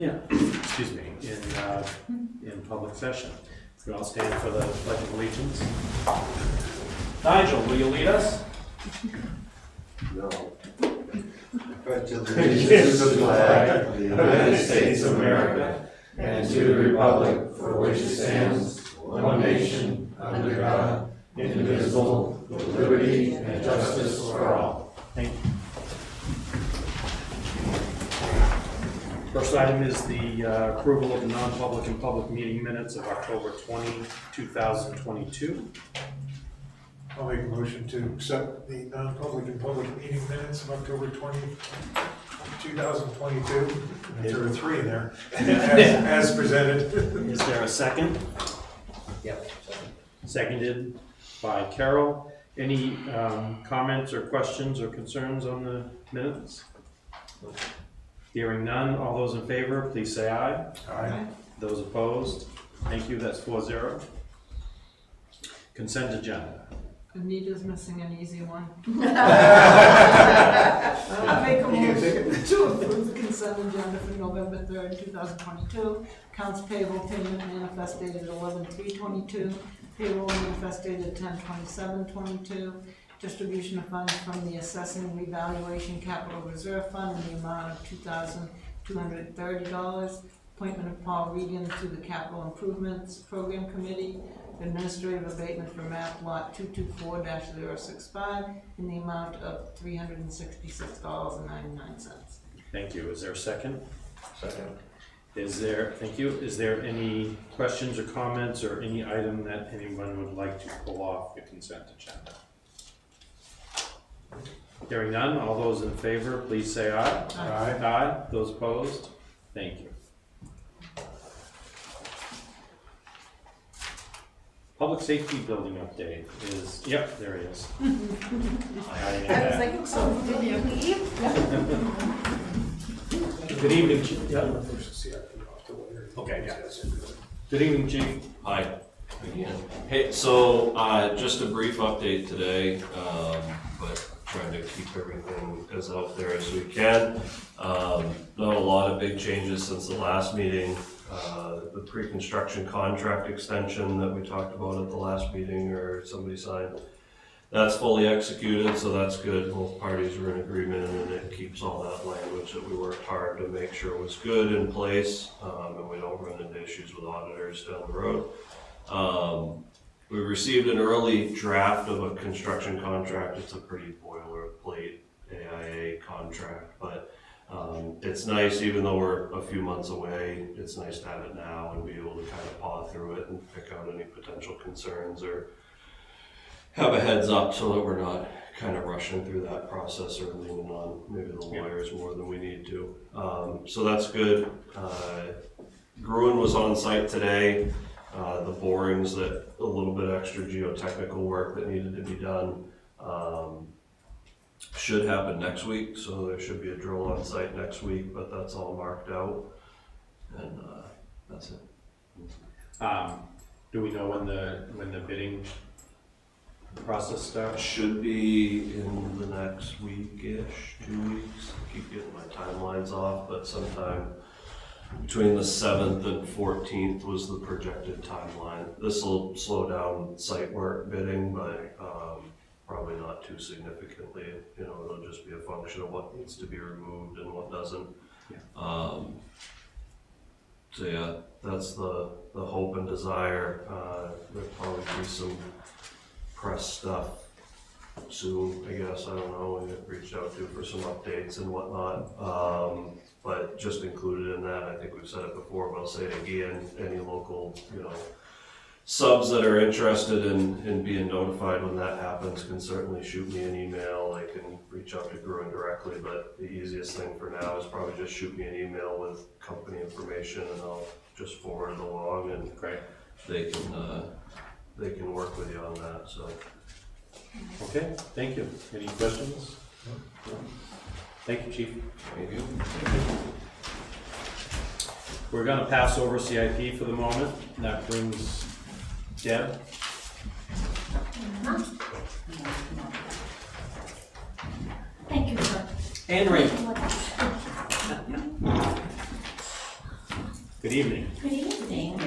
Yeah, excuse me, in public session. We all stand for the Pledge of Allegiance. Nigel, will you lead us? No. But to the flag of the United States of America and to the republic for which it stands, one nation, under God, indivisible, with liberty and justice for all. Thank you. First item is the approval of the non-public and public meeting minutes of October 20, 2022. I'll make a motion to accept the non-public and public meeting minutes of October 20, 2022. There are three in there, as presented. Is there a second? Yep. Seconded by Carol. Any comments or questions or concerns on the minutes? Hearing none, all those in favor, please say aye. Aye. Those opposed? Thank you, that's 4-0. Consent agenda. Anita's missing an easy one. I'll make a motion to approve the consent agenda for November 3rd, 2022. Accounts payable payment manifest dated 11/3/22. Payroll manifest dated 10/27/22. Distribution of funds from the Assessing Revaluation Capital Reserve Fund in the amount of $2,230. Appointment of Paul Regan to the Capital Improvements Program Committee. Administrative abatement for map lot 224-065 in the amount of $366.99. Thank you. Is there a second? Second. Thank you. Is there any questions or comments or any item that anyone would like to pull off the consent agenda? Hearing none, all those in favor, please say aye. Aye. Aye. Those opposed? Thank you. Public safety building update is, yep, there he is. I was thinking so. Did you leave? Good evening, Chief. Yeah. Okay, yeah. Good evening, Chief. Hi, again. Hey, so just a brief update today, but trying to keep everything as out there as we can. Not a lot of big changes since the last meeting. The pre-construction contract extension that we talked about at the last meeting, or somebody signed, that's fully executed, so that's good. Both parties were in agreement, and it keeps all that language that we worked hard to make sure was good in place, and we don't run into issues with auditors down the road. We received an early draft of a construction contract. It's a pretty boilerplate AIA contract, but it's nice, even though we're a few months away, it's nice to have it now and be able to kind of paw through it and pick out any potential concerns or have a heads up so that we're not kind of rushing through that process or leaning on maybe the lawyers more than we need to. So that's good. Gruen was on site today. The borings, that a little bit extra geotechnical work that needed to be done should happen next week, so there should be a drill on site next week, but that's all marked out, and that's it. Do we know when the bidding process starts? Should be in the next week-ish, 2 weeks. I keep getting my timelines off, but sometime between the 7th and 14th was the projected timeline. This will slow down site work bidding, but probably not too significantly. You know, it'll just be a function of what needs to be removed and what doesn't. Yeah. So yeah, that's the hope and desire. There'll probably be some press stuff soon, I guess. I don't know. We get reached out to for some updates and whatnot. But just included in that, I think we've said it before, but I'll say it again, any local, subs that are interested in being notified when that happens can certainly shoot me an email. I can reach out to Gruen directly, but the easiest thing for now is probably just shoot me an email with company information, and I'll just forward it along, and Great. they can work with you on that. So Okay, thank you. Any questions? No. Thank you, Chief. thank you. We're gonna pass over CIP for the moment. That brings Deb. Thank you, sir. And Ray. Good evening. Good evening.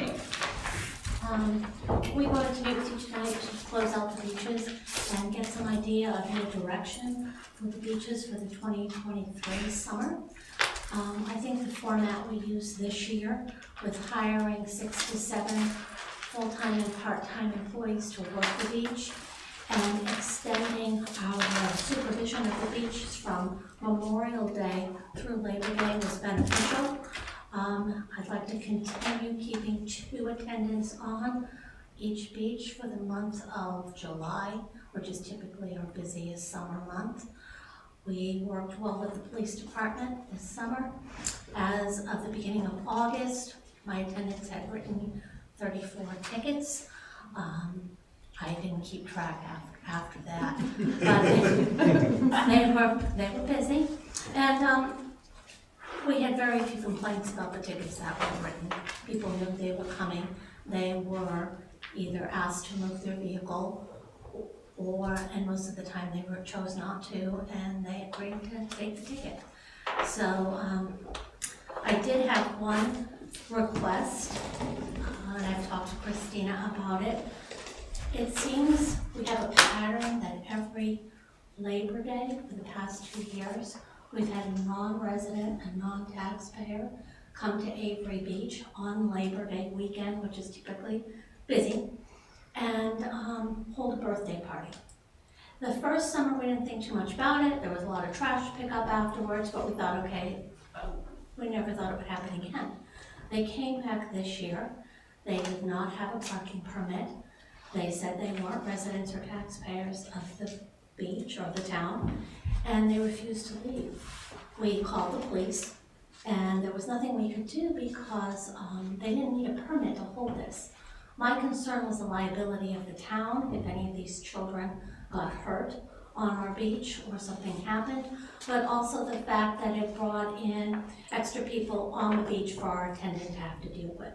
We wanted to meet with you tonight to close out the beaches and get some idea of your direction for the beaches for the 2023 summer. I think the format we used this year with hiring 6 to 7 full-time and part-time employees to work the beach and extending our supervision of the beaches from Memorial Day through Labor Day was beneficial. I'd like to continue keeping 2 attendants on each beach for the month of July, which is typically our busiest summer month. We worked well with the police department this summer. As of the beginning of August, my attendants had written 34 tickets. I didn't keep track after that, but they were busy. And we had very few complaints about the tickets that were written. People knew they were coming. They were either asked to move their vehicle and most of the time they chose not to, and they agreed to take the ticket. So I did have one request, and I've talked to Christina about it. It seems we have a pattern that every Labor Day for the past 2 years, we've had a non-resident and non-taxpayer come to Avery Beach on Labor Day weekend, which is typically busy, and hold a birthday party. The first summer we didn't think too much about it. There was a lot of trash to pick up afterwards, but we thought, okay, we never thought it would happen again. They came back this year. They did not have a parking permit. They said they weren't residents or taxpayers of the beach or the town, and they refused to leave. We called the police, and there was nothing we could do because they didn't need a permit to hold this. My concern was the liability of the town if any of these children got hurt on our beach or something happened, but also the fact that it brought in extra people on the beach for our attendant to have to deal with.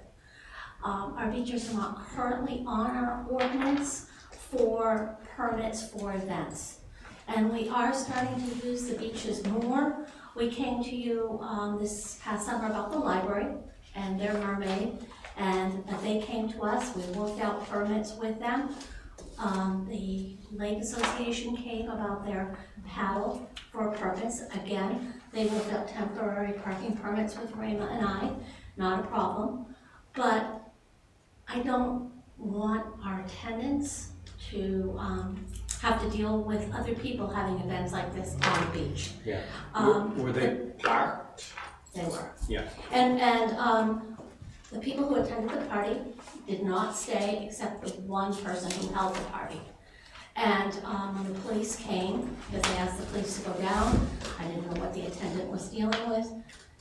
Our beaches are not currently on our ordinance for permits for events, and we are starting to use the beaches more. We came to you this past summer about the library and their mermaid, and they came to us. We worked out permits with them. The Lake Association came about their paddle for a purpose. Again, they worked out temporary parking permits with Rayma and I, not a problem. But I don't want our attendants to have to deal with other people having events like this on the beach. Yeah. Were they parked? They were. Yeah. And the people who attended the party did not stay except the one person who held the party. And when the police came, because they asked the police to go down, I didn't know what the attendant was dealing with.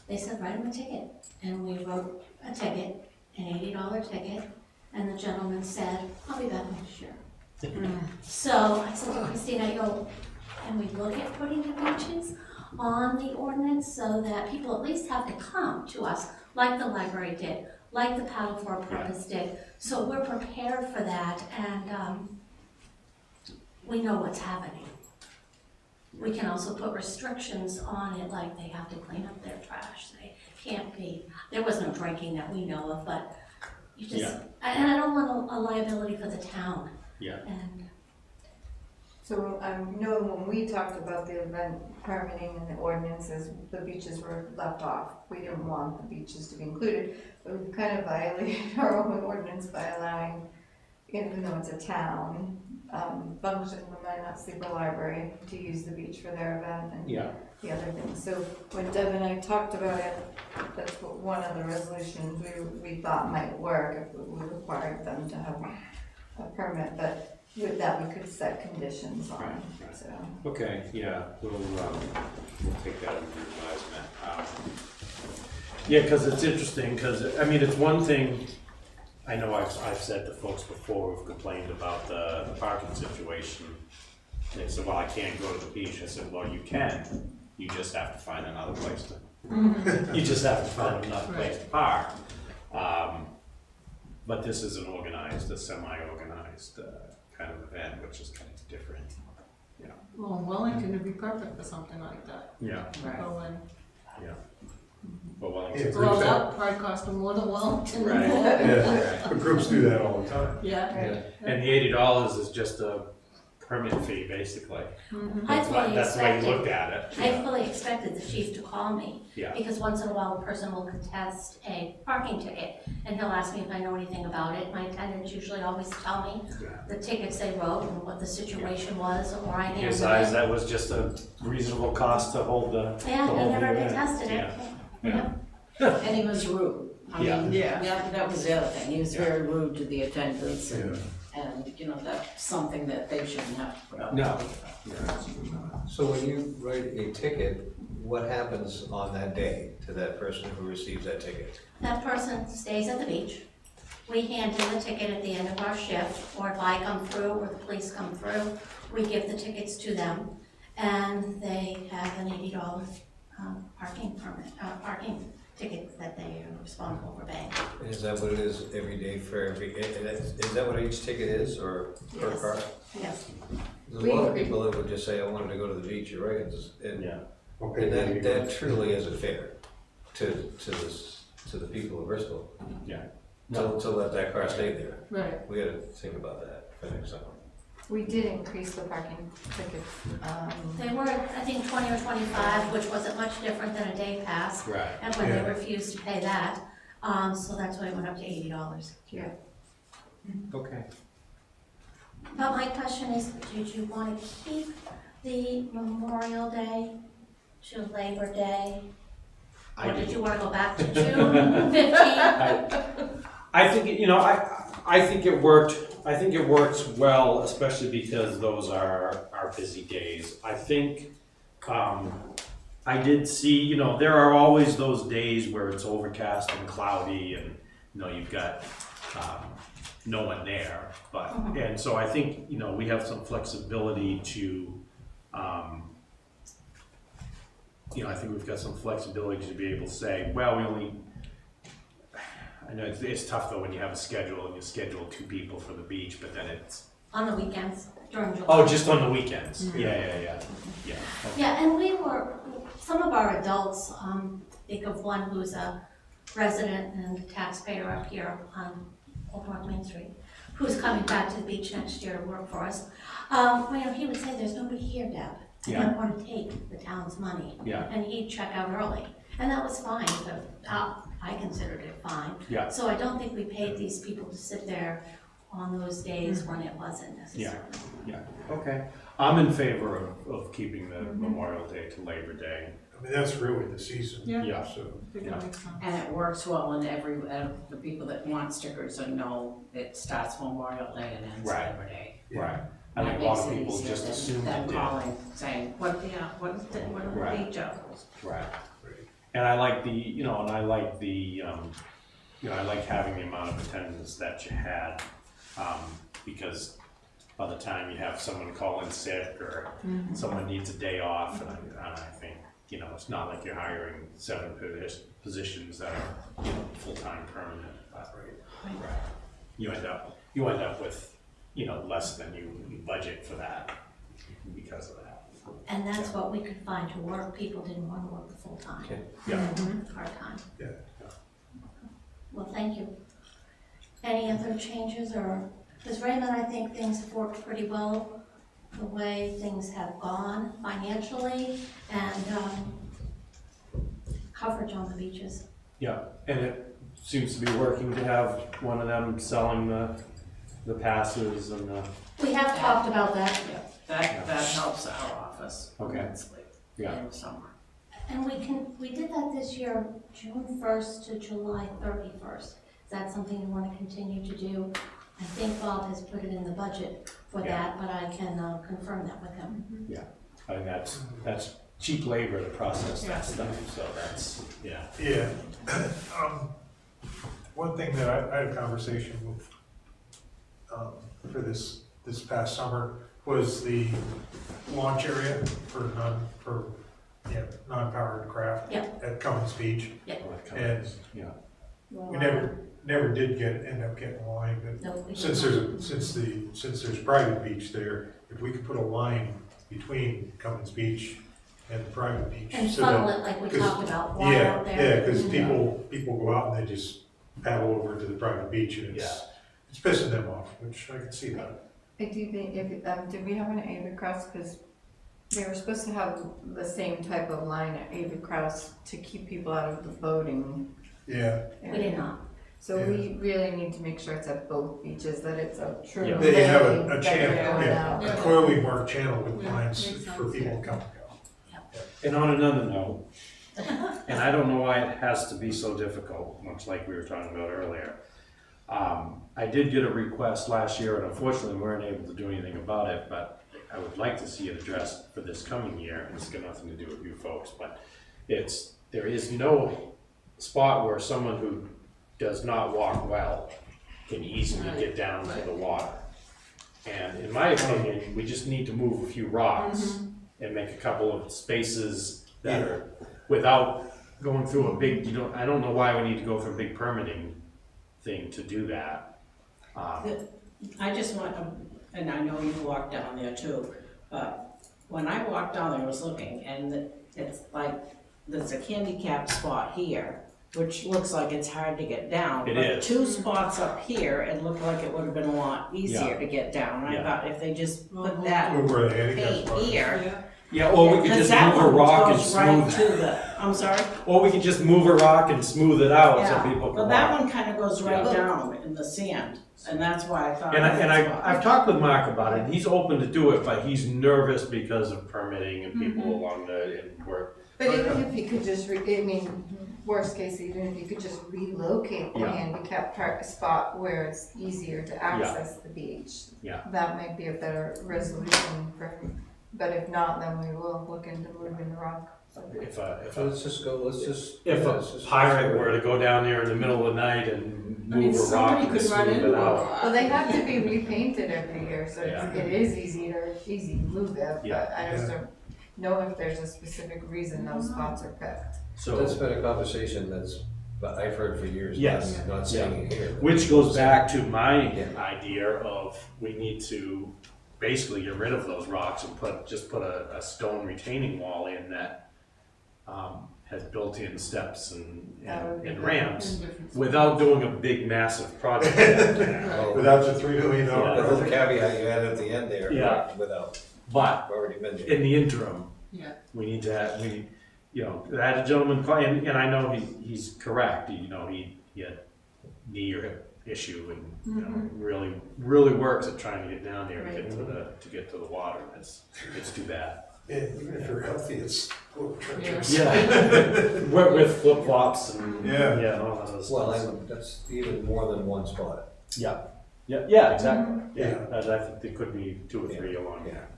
They said, write him a ticket. And we wrote a ticket, an $80 ticket, and the gentleman said, I'll be back next year. So I said to Christina, can we look at putting the beaches on the ordinance so that people at least have to come to us, like the library did, like the Paddle for a Purpose did. So we're prepared for that, and we know what's happening. We can also put restrictions on it, like they have to clean up their trash. They can't be, there was no drinking that we know of, but you just, and I don't want a liability for the town. Yeah. And So know when we talked about the event permitting and the ordinances, the beaches were left off. We didn't want the beaches to be included, but we kind of violated our own ordinance by allowing, even though it's a town, function, the Minot Sleeper Library to use the beach for their event and the other things. So when Deb and I talked about it, that's what one of the resolutions we thought might work if we required them to have a permit, but with that, we could set conditions on, Right. so. Okay, yeah, we'll take that into advisement. Yeah, because it's interesting, because, I mean, it's one thing, I know I've said to folks before who've complained about the parking situation. They said, well, I can't go to the beach. I said, well, you can, you just have to find another place to, you just have to find another place to park. But this is an organized, a semi-organized kind of event, which is kind of different. Yeah. Well, Wellington would be perfect for something like that. Yeah. Go in. Yeah. But Yeah, Wellington. Well, that probably cost them more than Wellington. Right. Yeah, but groups do that all the time. Yeah. Right. And the $80 is just a permit fee, basically. I That's why fully you looked expected, at it. I fully expected the chief to call me. Yeah. Because once in a while, a person will contest a parking ticket, and he'll ask me if I know anything about it. My attendants usually always tell me Yeah. the tickets they wrote and what the situation was, or I handled His eyes, it. that was just a reasonable cost to hold the. Yeah, to he hold never the event. contested it. Yeah. And he was rude. I Yeah. mean, Yeah. that was the other thing. He was very rude to the attendants Yeah. and, you know, that's something that they shouldn't have to put up with. No. So when you write a ticket, what happens on that day to that person who receives that ticket? That person stays at the beach. We hand in the ticket at the end of our shift, or if I come through or the police come through, we give the tickets to them. And they have an $80 parking permit, parking ticket that they are responsible for paying. And is that what it is every day for every, is that what each ticket is, or per Yes. car? Yes. There's a lot of people that would just say, I wanted to go to the beach, you're right, and Yeah. Okay, and that truly isn't fair to the people of Bristol. Yeah. To let that car stay there. Right. We gotta think about that for next summer. We did increase the parking tickets. They were, I think, 20 or 25, which wasn't much different than a day pass. Right. And when they Yeah. refused to pay that, so that's why it went up to $80. Yeah. Okay. But my question is, did you want to keep the Memorial Day to Labor Day? Or did you want to go back to June 15th? I think, I think it worked, I think it works well, especially because those are our busy days. I think, I did see, there are always those days where it's overcast and cloudy and, you've got, no one there. But, and so I think, we have some flexibility to, I think we've got some flexibility to be able to say, well, I know it's tough though when you have a schedule and you schedule 2 people for the beach, but then it's, On the weekends, during July. oh, just on the weekends. Yeah. Okay. Yeah, and we were, some of our adults, think of one who's a resident and taxpayer up here on Old North Main Street, who's coming back to the beach next year to work for us. He would say, there's nobody here, Deb. I Yeah. don't want to take the town's money. Yeah. And he'd check out early. And that was fine, but I considered it fine. Yeah. So I don't think we paid these people to sit there on those days when it wasn't necessary. Yeah. Okay. I'm in favor of keeping the Memorial Day to Labor Day. I mean, that's really the season. Yeah. So, I think that makes sense. And it works well, and the people that want stickers and know it starts Memorial Day and ends Right. Labor Day. Right. I think a lot of people just assume Them it did. calling, saying, what are the Right. beach hours? Right. And I like the, I like the, I like having the amount of attendance that you had, because by the time you have someone call in sick or someone needs a day off, and I think, it's not like you're hiring 7 positions that are, full-time permanent. Right. You end up with, less than you budget for that because of that. And that's what we could find to work. People didn't want to work the full time. Okay. Yeah. Part-time. Yeah. Well, thank you. Any other changes or, because Raymond, I think things have worked pretty well, the way things have gone financially and coverage on the beaches. Yeah, and it seems to be working to have one of them selling the passes and the, We have talked about that. Yeah, that helps our office Okay. immensely Yeah. in the summer. And we did that this year, June 1st to July 31st. Is that something you want to continue to do? I think Bob has put it in the budget for Yeah. that, but I can confirm that with him. I think that's cheap labor to process that stuff, so that's, yeah. yeah. One thing that I had a conversation with, for this past summer was the launch area for non-powered craft Yep. at Cummins Beach. And Yeah. we never did end up getting a line, but No, we since don't. there's private beach there, if we could put a line between Cummins Beach and the private beach. And so that- funnel it like we 'cause- talked about, water Yeah, out there. yeah, because Mhm. people go out and they just paddle over to the private beach and it's pissing them off, which I can see that. I do think, did we have an Ava Cross, because they were supposed to have the same type of line at Ava Cross to keep people out of the boating Yeah, We did not. So we really need to make sure it's at both beaches, that it's a true Yeah. they have lane a that channel, they're going out. a clearly marked channel with Yeah, lines makes for sense, people yeah. to come and go. And on another note, and I don't know why it has to be so difficult, much like we were talking about earlier. I did get a request last year, and unfortunately, we weren't able to do anything about it, but I would like to see it addressed for this coming year. It's got nothing to do with you folks, but there is no spot where someone who does not walk well can easily get down to the water. And in my opinion, we just need to move a few rocks and make a couple of spaces that are, without going through a big, I don't know why we need to go through a big permitting thing to do that. I just want, and I know you walked down there too, but when I walked down there, I was looking, and it's like, there's a handicapped spot here, which looks like it's hard to get down. It But is. 2 spots up here, it looked like it would have been a lot easier Yeah. to get down. And Yeah. I thought if they just put Mhm. that Where the handicap paint spot is. here. Yeah. Yeah, or we could because just that move a one rock and goes right smooth, to the, I'm sorry? or we could just move a rock and smooth it out so Yeah, people can but that walk. one kind of goes right Yeah. down in the sand, and that's why I thought. And that's why. I've talked with Mark about it, and he's open to do it, but he's nervous because of permitting and people along the, and work. But even if you could just, worst case, even if you could just relocate the Yeah. handicap park spot where it's easier to access the beach. Yeah. That might be a better resolution but if not, then we will look into moving the rock. If a Let's just if a pirate were to go down there in the middle of the night and I mean, move a rock somebody and could run smooth into it a out. rock. Well, they have to be repainted every year, so Yeah. it is easy to move it, Yeah. but I just don't know if there's a specific reason those spots are picked. That's So, been a conversation but I've heard for years. Yes. Not saying it here. which goes back to my Yeah. idea of we need to basically get rid of those rocks and put a stone retaining wall in that has built-in steps That would be and good. ramps, Indifference. without doing a big massive project down there. Oh, Without your $3 million Yeah. The little project. caveat you had at the end there. Yeah. Without, But already mentioned. in the interim, Yeah. we need to, I had a gentleman call, and I know he's correct, he had knee or hip issue and, really works at trying to get down there to get to the water. It's too bad. Yeah, even if you're healthy, it's a little treacherous. Yeah. with flip flops and, Yeah. all that other Well, stuff. that's even more than one spot. Yeah, exactly. Mm-hmm. I think there could be 2 or 3 along Yeah. there.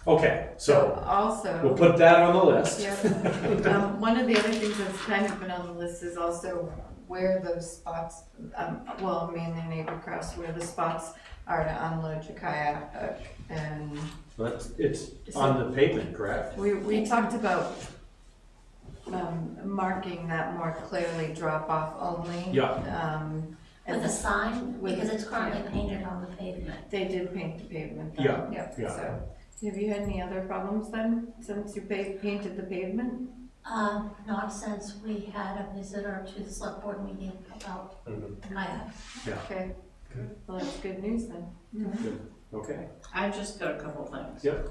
Okay, so Also. we'll put that on the list. Yeah, one of the other things that's kind of been on the list is also where those spots, mainly Neighbor Cross, where the spots are to unload your kayak, and But it's on the pavement, correct? we talked about marking that more clearly, drop off only. Yeah. With a sign, With- because it's currently painted on the pavement. They did paint the pavement. Yeah, Yep, yeah. so, have you had any other problems then, since you painted the pavement? Not since we had a visitor to the select board meeting about Mhm. the kayak. Okay, Good. well, that's good news then. Okay. I just got a couple things. Yep.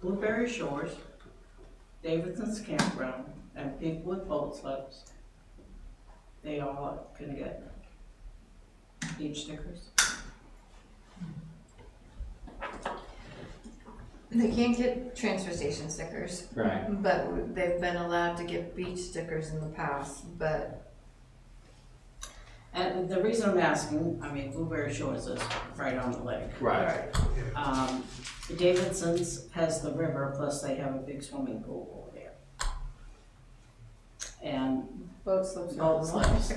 Blueberry Shores, Davidson's Campground, and Bigwood Boat Slips, they all can get beach stickers. They can't get transfer station stickers, Right. but they've been allowed to get beach stickers in the past, but And the reason I'm asking, Blueberry Shores is right on the lake. Right. Davidson's has the river, plus they have a big swimming pool over there. And boat slips are. boat slips.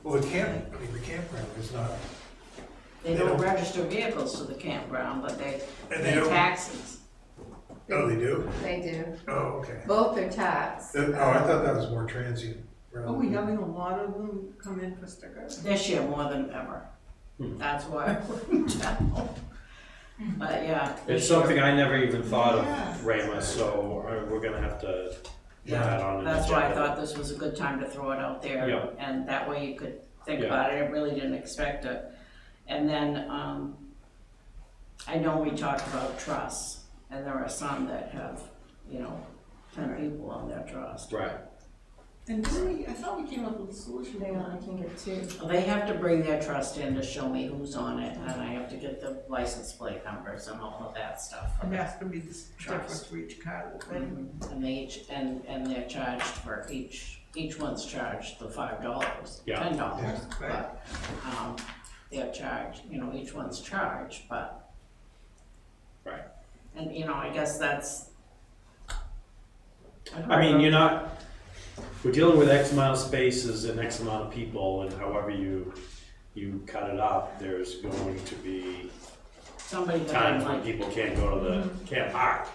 Well, the campground is not, They don't register vehicles to the campground, but they and they pay don't, taxes. oh, they do? They do, Oh, okay. both are taxed. Oh, I thought that was more transient. rather Are we than- having a lot of them come in for stickers? This year more than ever. Hmm. That's why I wouldn't tell. But yeah. It's something I never even thought Yeah. of, Rama, so we're gonna have to put that on the agenda. That's why I thought this was a good time to throw it out there. Yeah. And that way you could think Yeah. about it, I really didn't expect it. And then, I know we talked about trusts, and there are some that have, 10 people on their trust. Right, And I thought we came up with a solution. Hang on, I can get two. They have to bring their trust in to show me who's on it, and I have to get the license plate numbers and all of that stuff. And that's gonna be the difference for each card, right? And they each, and they're charged for each one's charged the $5, Yeah. $10, Yeah, right. but, they're charged, each one's charged, but. Right. And, I guess that's. I mean, we're dealing with X amount of spaces and X amount of people, and however you cut it up, there's going to be Somebody that times when like, people can't go to can't park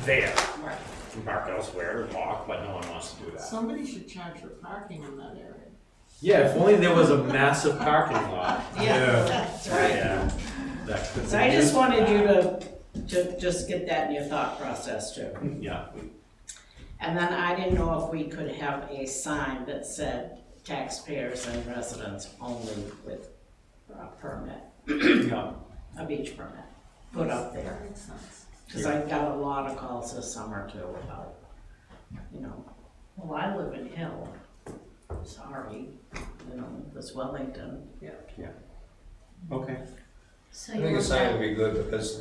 there, right, can park elsewhere and walk, but no one wants to do that. Somebody should charge for parking in that area. Yeah, if only there was a massive parking lot. Yeah. that's right. Yeah. That could So be I just used wanted for you that. to just get that in your thought process too. Yeah, And then I didn't know if we could have a sign that said taxpayers and residents only with a permit, yeah, a beach permit, put up there. That makes sense. Cause I got a lot of calls this summer too about, well, I live in Hill, sorry, this Wellington. okay. So I you think a looked sign at, would be good because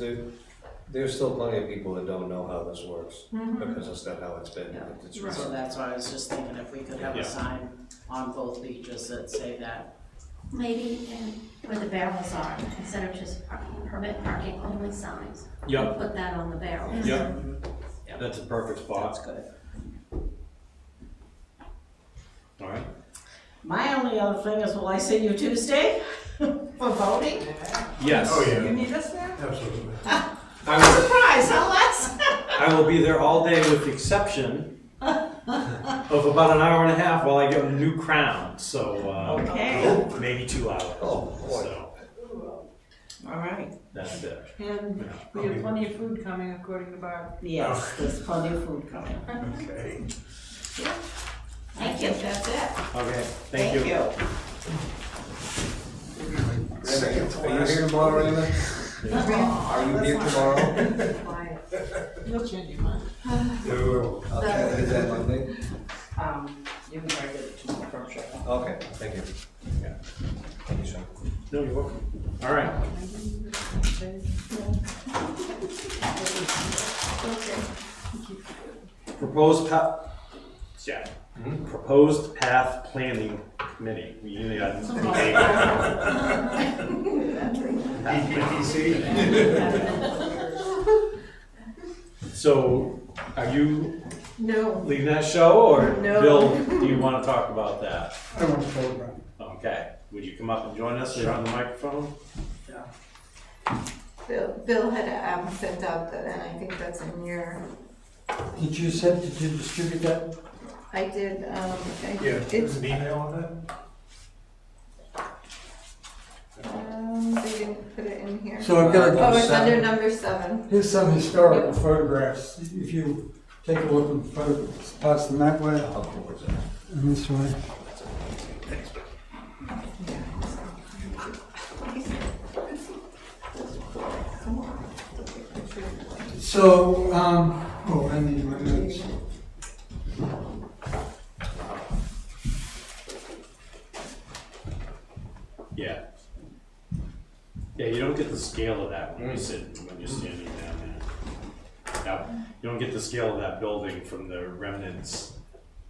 there's still plenty of people that don't know how this works because that's not how it's been. Yeah. It's So that's why I was just thinking if we could have Yeah. a sign on both beaches that say that. maybe where the barrels are, instead of just permit parking only signs. Yep, Put that on the barrels. yep, that's a perfect That's spot, good. all right. My only other thing is, will I see you Tuesday for voting? Yes. Oh, You yeah, need us there? absolutely. I will, Surprise, huh, Les? I will be there all day with the exception of about an hour and a half while I get a new crown, so, Okay, maybe 2 hours. Oh, boy. So, all right. that's it. And we have plenty of food coming according to Barb. Yes, there's plenty of food coming. Okay. Thank you. That's it. Okay, thank you. Are you here tomorrow, Raymond? Are you here tomorrow? You'll change your mind. Okay, is that Monday? You can try to get it tomorrow from sure. Okay, thank you. Yeah. Thank you, Sean. No, you're welcome. All right. Proposed path planning committee. We usually got So, are you No. leading that show, or No. Bill, do you want to talk about that? I want to talk about it. Okay, would you come up and join us here on the microphone? Bill had sent out that, and I think that's in your, Did you distribute that? I did, Yeah, there's it's, an email on that? they didn't put it in here. So I've got to Oh, go it's under seven. number 7. Here's some historical photographs. If you take a look and pass them that way I'll come towards that. and this way. So, I need my notes. Yeah. Yeah, you don't get the scale of that when you're standing down there. Yeah, you don't get the scale of that building from the remnants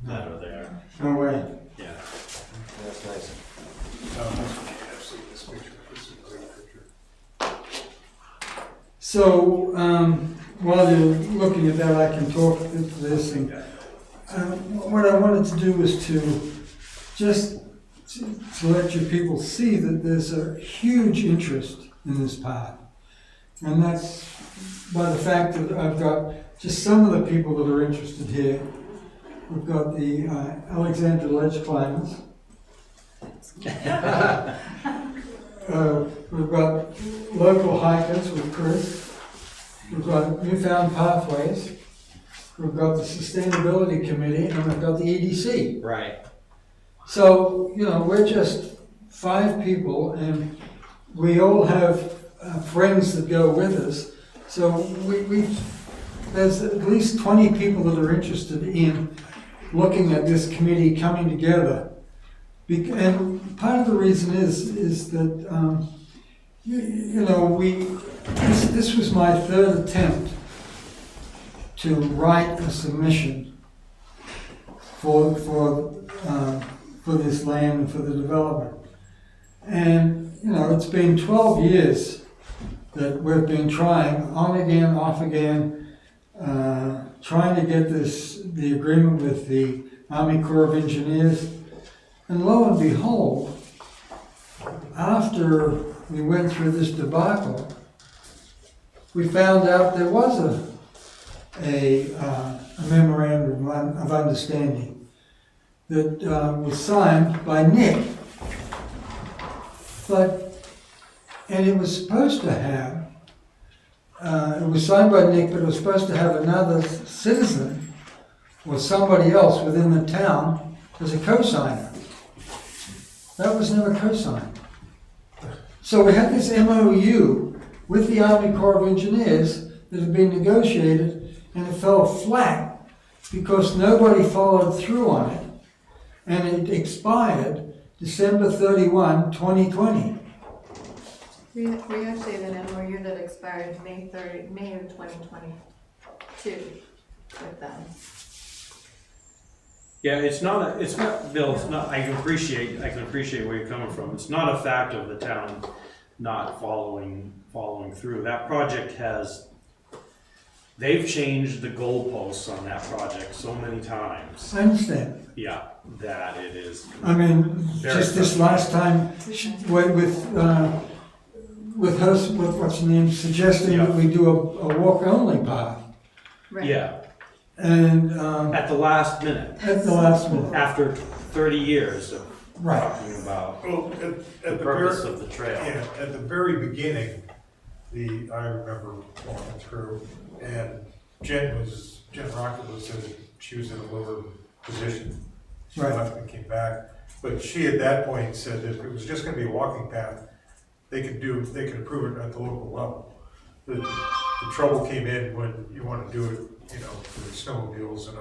that are there. No way. Yeah. That's nice. I've seen this picture, this is a great picture. So, while you're looking at that, I can talk into this. And what I wanted to do was to just to let you people see that there's a huge interest in this path. And that's by the fact that I've got just some of the people that are interested here. We've got the Alexandra Ledge Climbers. we've got local hikers with Chris, we've got Newfound Pathways, we've got the Sustainability Committee, and we've got the EDC. Right. So, we're just 5 people, and we all have friends that go with us. So there's at least 20 people that are interested in looking at this committee coming together. And part of the reason is that, this was my 3rd attempt to write a submission for this land and for the development. And, it's been 12 years that we've been trying, on again, off again, trying to get the agreement with the Army Corps of Engineers. And lo and behold, after we went through this debacle, we found out there was a memorandum of understanding that was signed by Nick. And it was supposed to have, it was signed by Nick, but it was supposed to have another citizen or somebody else within the town as a co-signer. That was never co-signed. So we had this MOU with the Army Corps of Engineers that had been negotiated, and it fell flat because nobody followed through on it, and it expired December 31, 2020. We actually have an MOU that expired May of 2022 with them. Yeah, it's not, Bill, it's not, I can appreciate where you're coming from. It's not a fact of the town not following through. That project they've changed the goalposts on that project so many times. I understand. Yeah, that it is. I mean, Very just this last time, with her, what's her name, suggesting that we do a walk-only path. Right. Yeah, And, at the last minute, at the last minute. after 30 years of Right. talking about Well, the purpose of the trail. Yeah, at the very beginning, I remember walking through, and Jen Rocket said that she was in a lower position. She Right. left and came back, but she at that point said that if it was just gonna be a walking path, they could approve it at the local level. The trouble came in when you wanna do it, for the snowmobiles and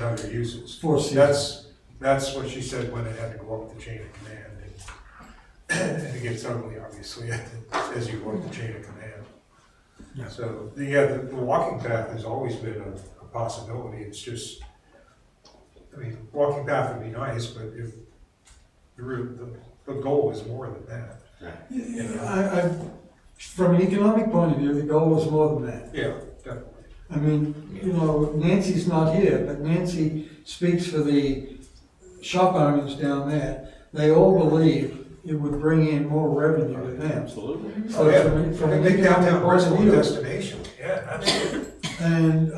other uses. Four seasons. That's what she said when it had to go up the chain of command. And it gets ugly, obviously, as you go up the chain of command. Yeah. So, the walking path has always been a possibility. It's just, walking path would be nice, but if the goal is more than that. From an economic point of view, the goal was more than that. Yeah, definitely. I mean, Nancy's not here, but Nancy speaks for the shop owners down there. They all believe it would bring in more revenue to them. Absolutely. So Oh, yeah. from an Make economic downtown point Bristol of a view, destination. Yeah, absolutely. and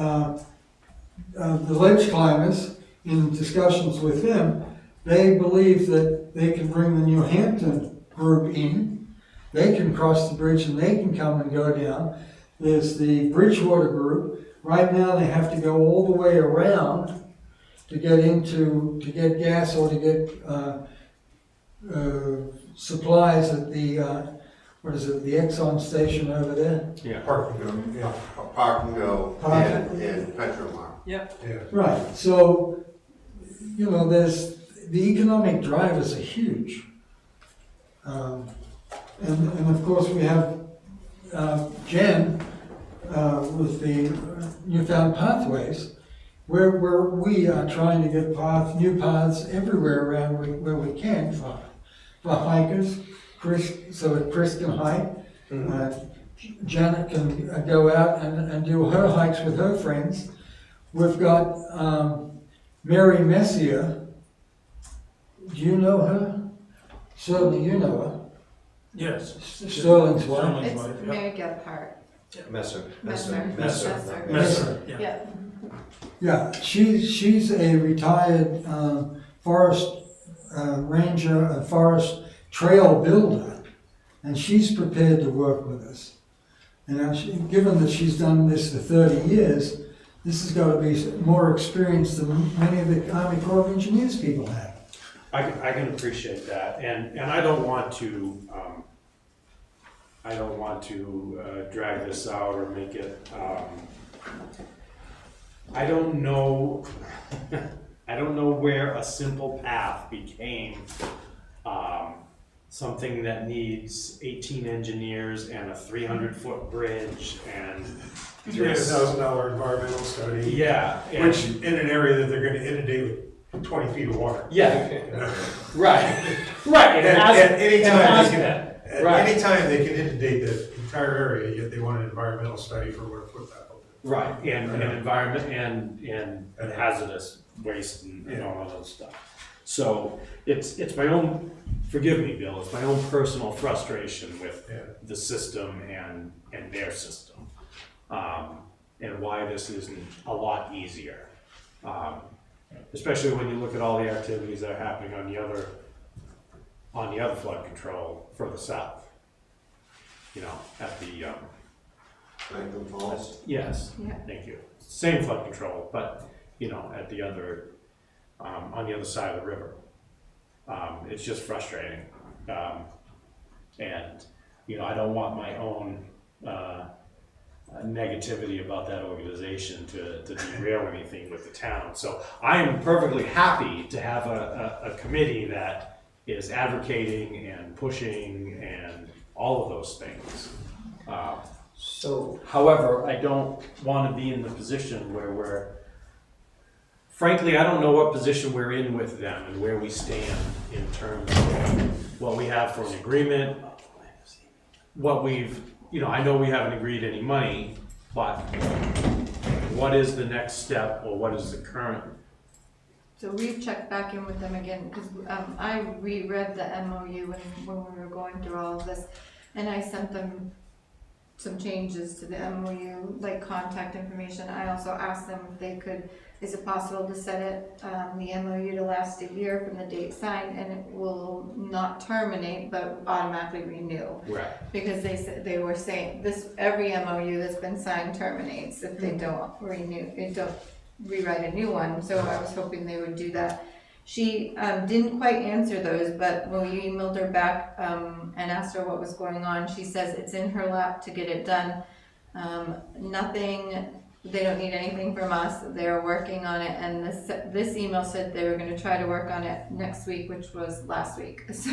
the ledge climbers, in discussions with them, they believe that they can bring the New Hampton group in. They can cross the bridge and they can come and go down. There's the Bridgewater group. Right now, they have to go all the way around to get gas or to get supplies at the the Exxon station over there. Yeah. Park and go, yeah. Park and go Park and Petromar. Yeah. Right, so, there's, the economic drivers are huge. And of course, we have Jen with the Newfound Pathways, where we are trying to get new paths everywhere around where we can for hikers, so that Chris can hike. Janet can go out and do her hikes with her friends. We've got Mary Messier. Do you know her? Certainly you know her. Yes. Sterling's wife. It's Mary Gephardt. Messer. Messer. Yeah. Yeah, she's a retired forest ranger, a forest trail builder. and she's prepared to work with us. And given that she's done this for 30 years, this has got to be more experience than many of the Army Corps of Engineers people have. I can appreciate that, and I don't want to, drag this out or make it, I don't know, I don't know where a simple path became, something that needs 18 engineers and a 300-foot bridge and $300,000 environmental study. yeah, and- Which, in an area that they're gonna inundate with 20 feet of water. yeah, You know? right, right. It has, At any it time, has they been. can, Right. at any time, they can inundate the entire area, yet they want an environmental study for what a footpath will do. Right, and environment and hazardous waste and all of those stuff. So it's my own, forgive me, Bill, it's my own personal frustration with Yeah. the system and their system. And why this isn't a lot easier. Especially when you look at all the activities that are happening on the other flood control further south. You know, at the, Franklin Falls. yes, Yeah. thank you. Same flood control, but, you know, at the other, on the other side of the river. It's just frustrating. And, you know, I don't want my own negativity about that organization to derail anything with the town. So I am perfectly happy to have a committee that is advocating and pushing and all of those things. However, I don't want to be in the position where frankly, I don't know what position we're in with them and where we stand in terms of what we have for an agreement, what we've, you know, I know we haven't agreed any money, but what is the next step or what is the current? So we've checked back in with them again, because I reread the MOU when we were going through all of this, and I sent them some changes to the MOU, like contact information. I also asked them if they could, is it possible to set it, the MOU to last a year from the date signed, and it will not terminate, but automatically renew? Right. Because they were saying, every MOU that's been signed terminates if they don't renew, don't rewrite a new one, so I was hoping they would do that. She didn't quite answer those, but when we emailed her back and asked her what was going on, she says it's in her lap to get it done. Nothing, they don't need anything from us, they're working on it, and this email said they were gonna try to work on it next week, which was last week, so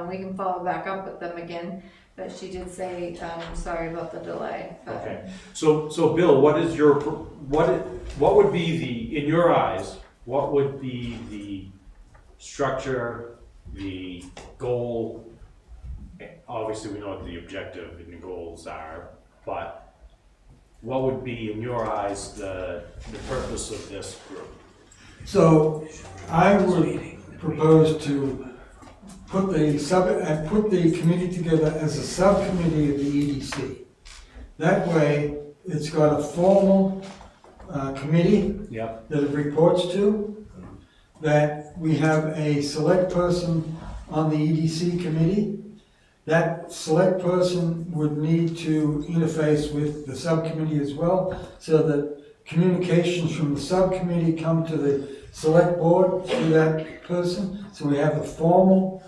we can follow back up with them again, but she did say, sorry about the delay. But Okay. So Bill, what is your, what would be the, in your eyes, what would be the structure, the goal? Obviously, we know what the objective and the goals are, but what would be, in your eyes, the purpose of this group? So I would propose to put the committee together as a subcommittee of the EDC. That way, it's got a formal committee Yep. that it reports to, that we have a select person on the EDC committee. That select person would need to interface with the subcommittee as well, so that communications from the subcommittee come to the select board through that person. So we have a formal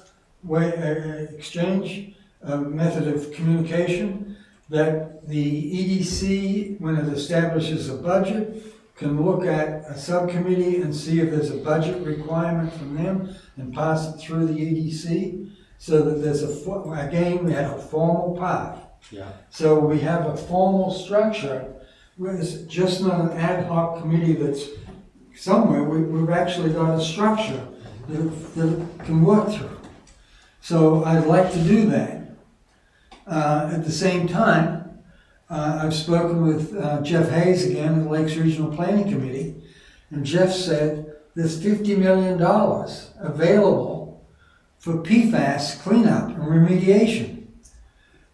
exchange method of communication, that the EDC, when it establishes a budget, can look at a subcommittee and see if there's a budget requirement from them and pass it through the EDC, so that there's again, we have a formal part. Yeah. So we have a formal structure, where it's just not an ad hoc committee that's somewhere. We've actually got a structure that can work through. So I'd like to do that. At the same time, I've spoken with Jeff Hayes again at the Lakes Regional Planning Committee, and Jeff said there's $50 million available for PFAS cleanup and remediation.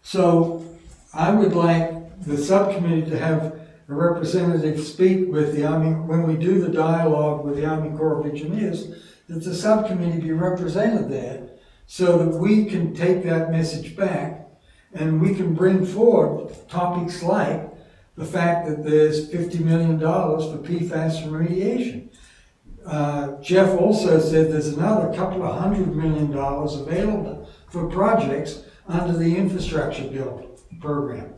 So I would like the subcommittee to have a representative speak with the Army, when we do the dialogue with the Army Corps of Engineers, that the subcommittee be represented there, so that we can take that message back and we can bring forward topics like the fact that there's $50 million for PFAS remediation. Jeff also said there's another couple of $100 million available for projects under the infrastructure build program.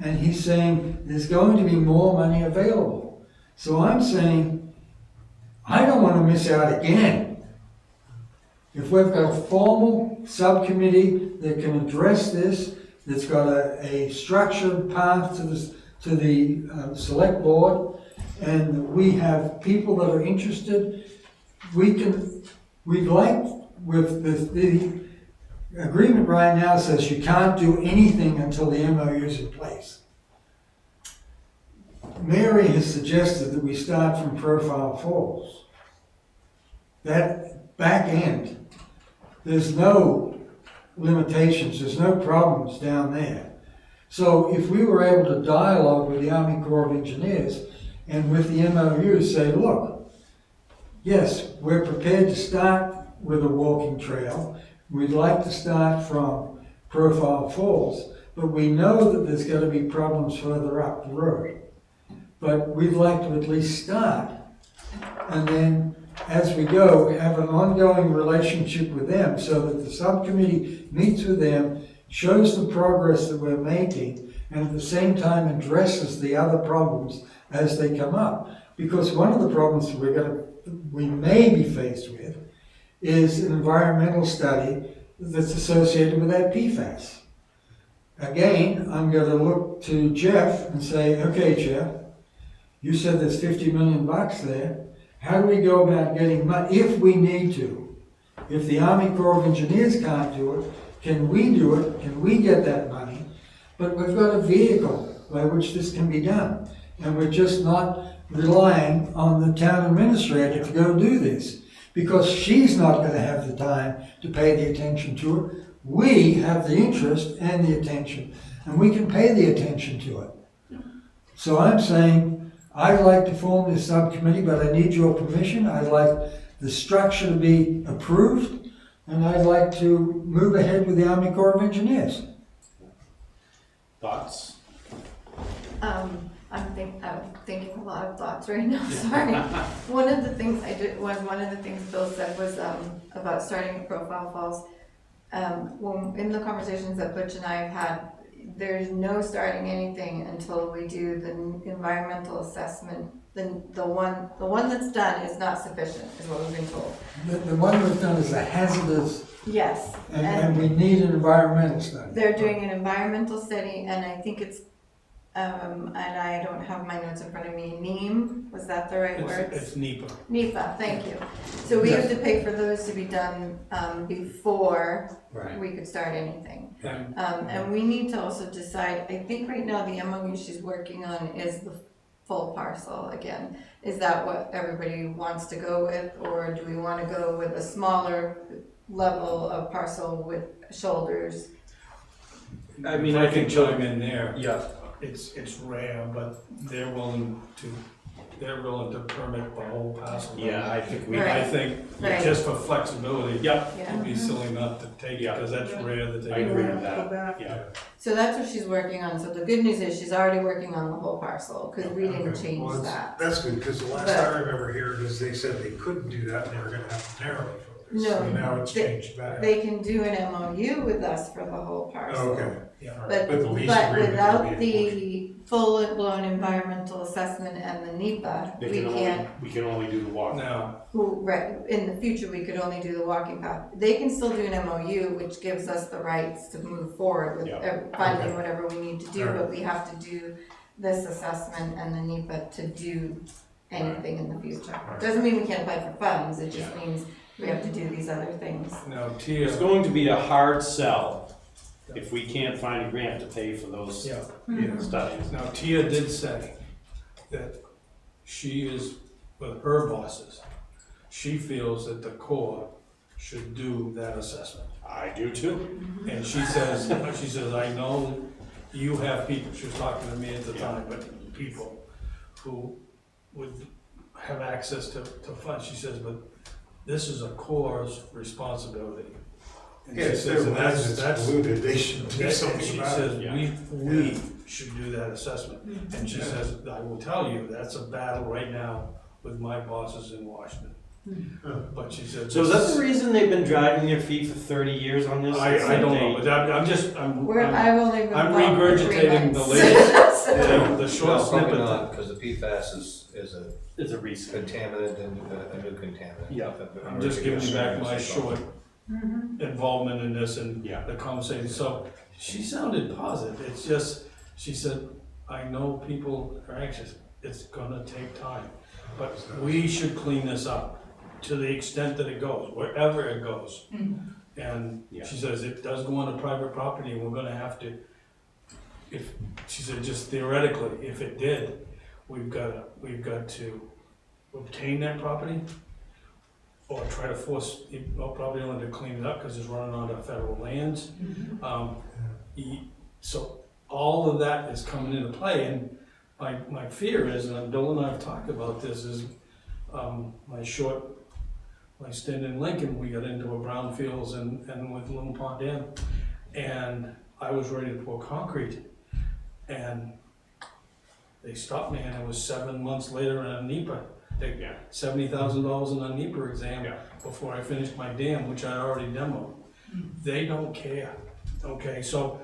And he's saying there's going to be more money available. So I'm saying, I don't want to miss out again. If we've got a formal subcommittee that can address this, that's got a structured path to the select board, and we have people that are we'd like, with the agreement right now says you can't do anything until the MOU is in place. Mary has suggested that we start from Profile Falls. That back end, there's no limitations, there's no problems down there. So if we were able to dialogue with the Army Corps of Engineers and with the MOU say, look, yes, we're prepared to start with a walking trail. We'd like to start from Profile Falls, but we know that there's going to be problems further up the road. But we'd like to at least start, and then as we go, have an ongoing relationship with them so that the subcommittee meets with them, shows the progress that we're making, and at the same time addresses the other problems as they come up. Because one of the problems we may be faced with is an environmental study that's associated with that PFAS. Again, I'm going to look to Jeff and say, okay, Jeff, you said there's $50 million there. How do we go about getting money if we need to? If the Army Corps of Engineers can't do it, can we do it? Can we get that money? But we've got a vehicle by which this can be done. And we're just not relying on the town administrator to go do this, because she's not going to have the time to pay the attention to it. We have the interest and the attention, and we can pay the attention to it. So I'm saying, I'd like to form this subcommittee, but I need your permission. I'd like the structure to be approved, and I'd like to move ahead with the Army Corps of Engineers. Thoughts? I'm thinking a lot of thoughts right now, sorry. One of the things Bill said was about starting at Profile Falls. When in the conversations that Butch and I have had, there's no starting anything until we do the environmental assessment. The one that's done is not sufficient, is what we've been told. The one we've done is a hazardous, Yes. and we need an environmental study. They're doing an environmental study, and I think it's, and I don't have my notes in front of me, NEEM, was that the right word? It's NEPA. NEPA, thank you. So we have to pay for those to be done before we could start anything. And we need to also decide, I think right now the MOU she's working on is the full parcel again. Is that what everybody wants to go with, or do we want to go with a smaller level of parcel with shoulders? I mean, I can chime in there. Yeah. It's rare, but they're willing to permit the whole parcel. Yeah, I think we, Right. I think Right. just for flexibility, yeah, Yeah. it'd be silly not to take it, because that's rare that I they. agree with that, yeah. So that's what she's working on. So the good news is she's already working on the whole parcel, because we didn't Okay, change well, that. That's good, because the last But- I remember hearing is they said they couldn't do that, and they were gonna have to narrowly focus. No, So now it's they- changed back. They can do an MOU with us for the whole parcel. Okay, Yeah. But, But the lease but agreement without would be the full-blown environmental assessment and the NEPA, They we can can't, we can only do the walk. Now, right, in the future, we could only do the walking path. They can still do an MOU, which gives us the rights to move forward with Yeah. funding Okay. whatever we need to do, Alright. but we have to do this assessment and the NEPA to do anything in the future. Alright. Doesn't mean we can't apply for funds, it just Yeah. means we have to do these other things. now It's Tia, going to be a hard sell if we can't find a grant to pay for those yeah, studies. now Tia did say that she is, with her bosses, she feels that the Corps should do that assessment. I do too. And she says, I know you have people, she was talking to me at the time, but people who would have access to funds. She says, but this is a Corps' responsibility. And Yeah, she if says, their and land that's, is that's, polluted, they should do and something she about it. says, Yeah. we should do that assessment. And she says, I will tell you, that's a battle right now with my bosses in Washington. But she said. So is that the reason they've been dragging their feet for 30 years on this? It's I like don't they- know, but I'm just, I've only been I'm involved for 3 regurgitating the months. latest, So- the short No, probably snippet. not, because the PFAS is a It's a recent. contaminant and a new contaminant. Yeah. I'm just giving you back my short Mhm. involvement in this and Yeah. the conversation. So she sounded positive. It's just, she said, I know people are anxious. It's gonna take time. But we should clean this up to the extent that it goes, wherever it goes. And Yeah. she says it does go on private property and we're gonna have to, if, she said just theoretically, if it did, we've got to obtain that property or try to force the property owner to clean it up because it's running onto federal lands. So all of that is coming into play, and my fear is, and Bill and I have talked about this, is my stint in Lincoln, we got into a brownfields and with Little Pond Dam, and I was ready to pour concrete, and they stopped me, and it was 7 months later in a NEPA. They got $70,000 in a NEPA exam Yeah. before I finished my dam, which I already demoed. They don't care, okay, so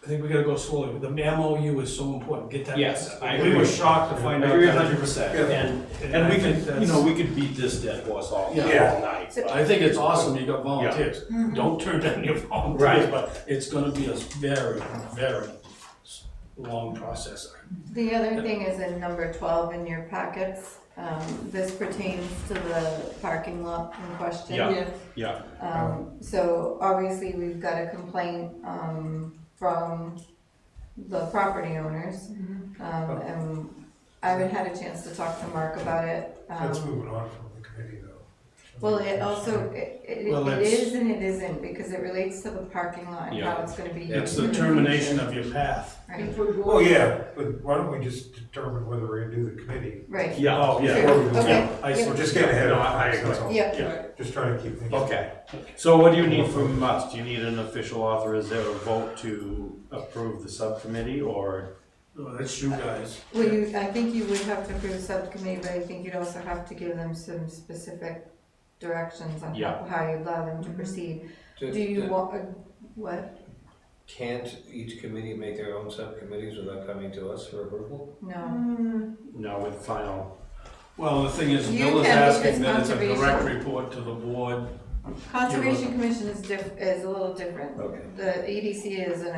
I think we gotta go slowly. The MOU is so important, get that. Yes, I We were agree. shocked to find I out. agree that- 100%. And I we think could, that's- we could beat this dead horse all Yeah. night. So- but- I think it's awesome you got volunteers. Don't turn down your volunteers, Right. but it's gonna be a very, very long process. The other thing is in number 12 in your packets, this pertains to the parking lot in question. Yeah. Yeah, So obviously, we've got a complaint, from the property owners. And I haven't had a chance to talk to Mark about it. That's moving on from the committee though. Well, it also, it Well, it it's- is and it isn't, because it relates to the parking lot and how Yeah. it's gonna be. It's used the in termination future. of your path. Right, If we go- Oh, yeah, but why don't we just determine whether we're gonna do the committee? right. yeah, oh, Sure, yeah. okay, We're just getting ahead No, of I things, that's agree. all. yeah. Yeah. Just trying to keep things. Okay, so what do you need from us? Do you need an official authorization or vote to approve the subcommittee, or? Oh, that's you guys. Well, I think you would have to approve the subcommittee, but I think you'd also have to give them some specific directions on Yeah. how you allow them to proceed. Do you want, what? Can't each committee make their own subcommittees without coming to us for approval? No. No, with final, Well, the thing is, You Bill is can, asking because that it's a direct conservation- report to the board. Conservation Commission is a little different. Okay. The EDC is an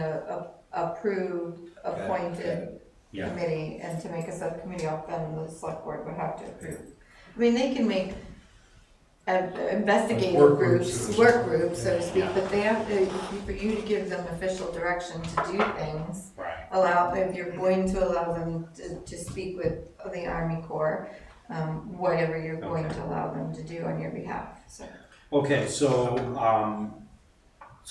approved, appointed yeah, committee, and to make a subcommittee off them, the select board would have to approve. I mean, they can make investigative Work groups groups, or work something. groups, so to speak, Yeah. but they have to, for you to give them official direction to do things, right. if you're going to allow them to speak with the Army Corps, whatever you're going Okay. to allow them to do on your behalf, so. Okay, so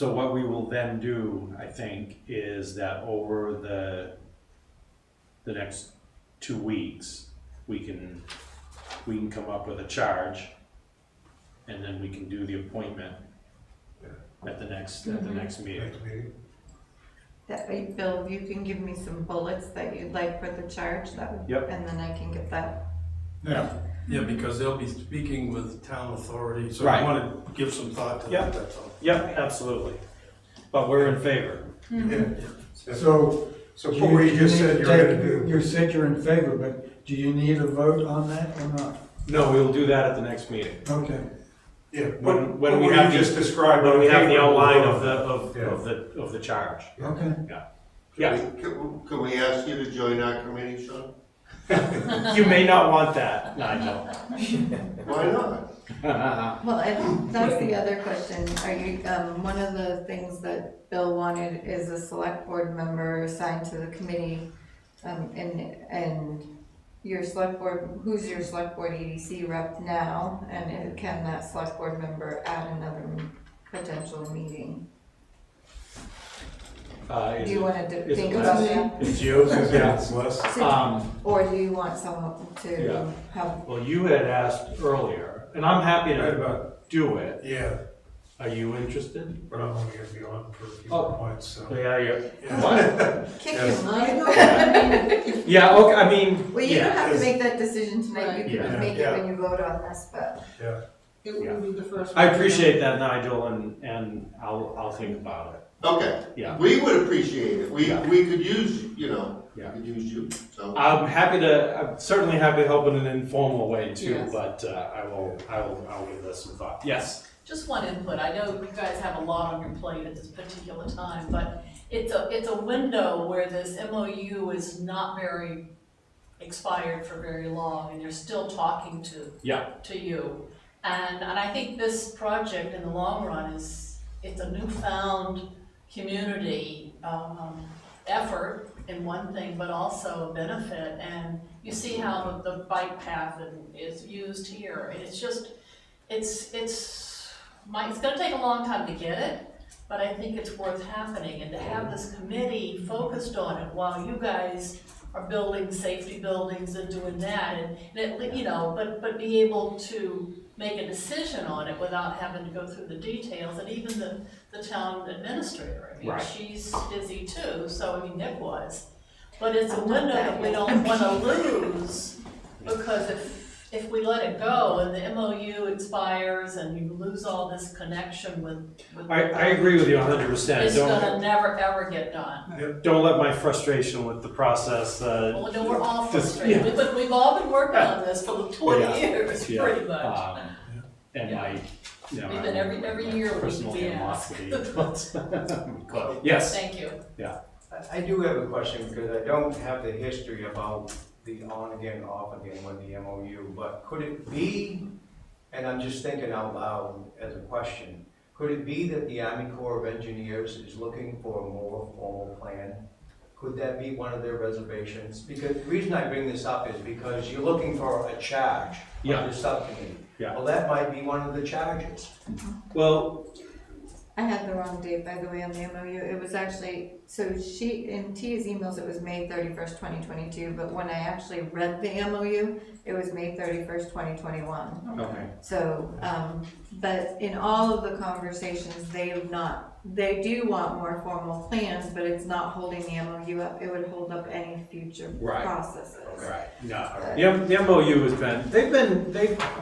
what we will then do, I think, is that over the next 2 weeks, we can come up with a charge, and then we can do the appointment at the next meeting. Next meeting. That way, Bill, if you can give me some bullets that you'd like for the charge, that would, Yep. and then I can get that. Yeah, because they'll be speaking with town authorities, so Right. I wanna give some thought to Yeah. that, that's all. Yep, absolutely. But we're in favor. Yeah. So. So do put what you just need said to you're take- gonna do. You said you're in favor, but do you need a vote on that or not? No, we'll do that at the next meeting. Okay. Yeah, When what we you have just the- described. When we have the on outline paper. of the charge. Okay. Yeah, Can we ask you to join our committee, Sean? you may not want that, Nigel. Why not? Well, and that's the other question, are you, one of the things that Bill wanted is a select board member assigned to the committee, and your select board, who's your select board EDC rep now, and can that select board member add another potential meeting? Do you wanna is think it about less? that? It's you? Yeah, it's less. Or do you want someone to Yeah. have, Well, you had asked earlier, and I'm happy Right to about, do it, yeah, Are you interested? But I'm only gonna be on for a few Oh. more months, so. Yeah, yeah. Yeah. Kick Yes. him out. Yeah, okay, I mean, Well, you don't yeah, have to make that decision tonight, you Yeah. can make it Yeah. when you vote on this, but. It would be the first. I one. appreciate that, Nigel, and I'll think about it. Okay, Yeah. we would appreciate it. We Yeah. could use, we Yeah. could use you, so. I'm certainly happy to help in an informal way too, Yes. but I'll give this some thought. Yes. Just one input, I know you guys have a lot on your plate at this particular time, but it's a window where this MOU is not very expired for very long, and they're still talking to you. And I think this project in the long run it's a newfound community effort in one thing, but also a benefit. And you see how the bike path is used here. And it's just, it's gonna take a long time to get it, but I think it's worth happening. And to have this committee focused on it while you guys are building safety buildings and doing that, and it, you know, but be able to make a decision on it without having to go through the details, and even the town administrator, I mean, Right. she's busy too, so, I mean, Nick was. But it's a window that we don't wanna lose, because if we let it go and the MOU expires and you lose all this connection with. I agree with you 100%. It's gonna never, ever get done. Don't let my frustration with the process, Well, no, we're all Just- frustrated, but we've all been working on this for 20 Yeah. years, yeah, pretty much. And Yeah. my, you know. We've been every year we Personal ask. animosity. Yes. Thank you. I do have a question, because I don't have the history about the on again, off again with the MOU, but could it be, and I'm just thinking out loud as a question, could it be that the Army Corps of Engineers is looking for a more formal plan? Could that be one of their reservations? Because the reason I bring this up is because you're looking for a charge Yeah. of the subcommittee. Yeah. Well, that might be one of the charges. Well, I had the wrong date, by the way, on the MOU. It was actually, so in Tia's emails, it was May 31st, 2022, but when I actually read the MOU, it was May 31st, 2021. okay. So, but in all of the conversations, they do want more formal plans, but it's not holding the MOU up. It would hold up any future Right. processes. Right, no, the MOU has been,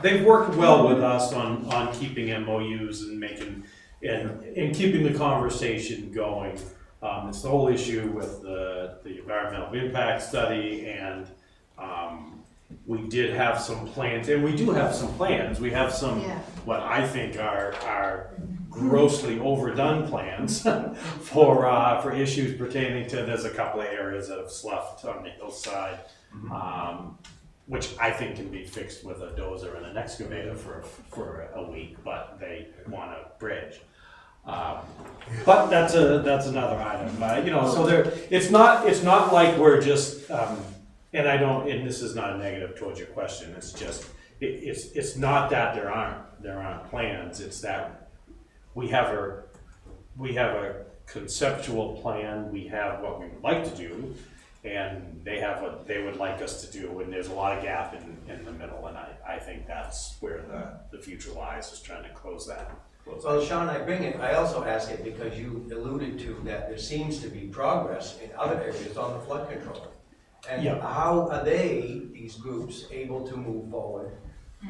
they've worked well with us on keeping MOUs and making, and keeping the conversation going. It's the whole issue with the environmental impact study, and, we did have some plans, and we do have some plans. We have some, Yeah. what I think are grossly overdone plans for issues pertaining to, there's a couple of areas that have sloughed on the hillside, which I think can be fixed with a dozer and an excavator for a week, but they want a bridge. But that's another item, you know, so it's not like we're just, and this is not a negative towards your question, it's just, it's not that there aren't plans, it's that we have a conceptual plan, we have what we would like to do, and they have what they would like us to do, and there's a lot of gap in the middle, and I think that's where the future lies, is trying to close that. Well, Sean, I also ask it because you alluded to that there seems to be progress in other areas on the flood control. And Yeah. how are these groups, able to move forward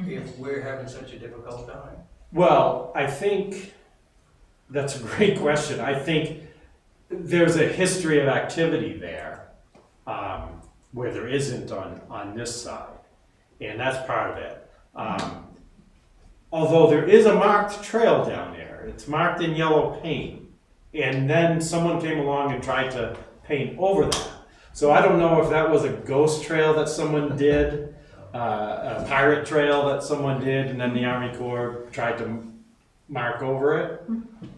if we're having such a difficult time? Well, I think that's a great question. I think there's a history of activity there, where there isn't on this side, and that's part of it. Although there is a marked trail down there, it's marked in yellow paint, and then someone came along and tried to paint over that. So I don't know if that was a ghost trail that someone did, a pirate trail that someone did, and then the Army Corps tried to mark over it.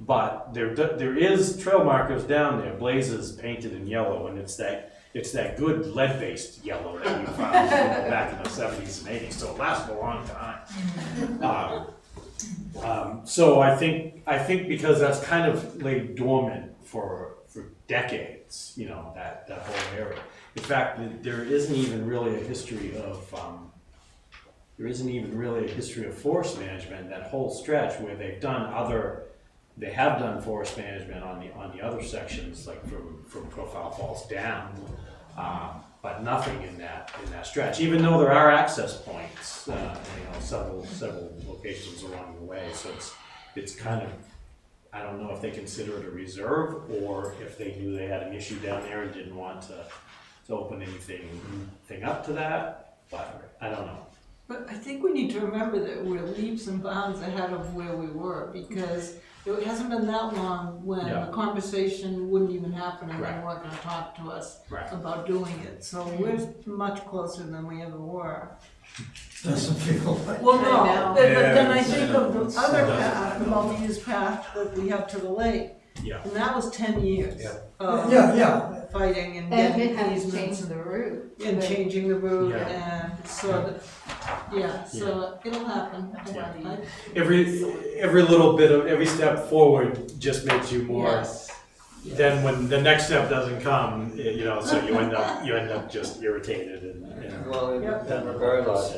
But there is trail markers down there, blazes painted in yellow, and it's that good lead-based yellow that you found back in the 70s and 80s, so it lasts a long time. So I think because that's kind of laid dormant for decades, you know, that whole area. In fact, there isn't even really a history of forest management, that whole stretch where they've done other they have done forest management on the other sections, like from Profile Falls down, but nothing in that stretch. Even though there are access points, several locations along the way. So it's kind of, I don't know if they consider it a reserve or if they knew they had an issue down there and didn't want to open anything up to that. But I don't know. But I think we need to remember that we're leaps and bounds ahead of where we were, because it hasn't been that long when Yeah. the conversation wouldn't even happen and they Right. weren't gonna talk to us Right. about doing it. So we're much closer than we ever were. Doesn't feel like. Well, no, I know. but then I Yeah, think yeah. of the other path, the multi-use path that we have to the lake. Yeah. And that was 10 years Yeah. of Yeah. fighting and And getting it has easements changed the route. and changing the route Yeah. and so that, so it'll happen. Yeah. Every little bit of, every step forward just makes you more, Yes. then when the next step doesn't come, so you end up just irritated and. Well, Yep. in regardless,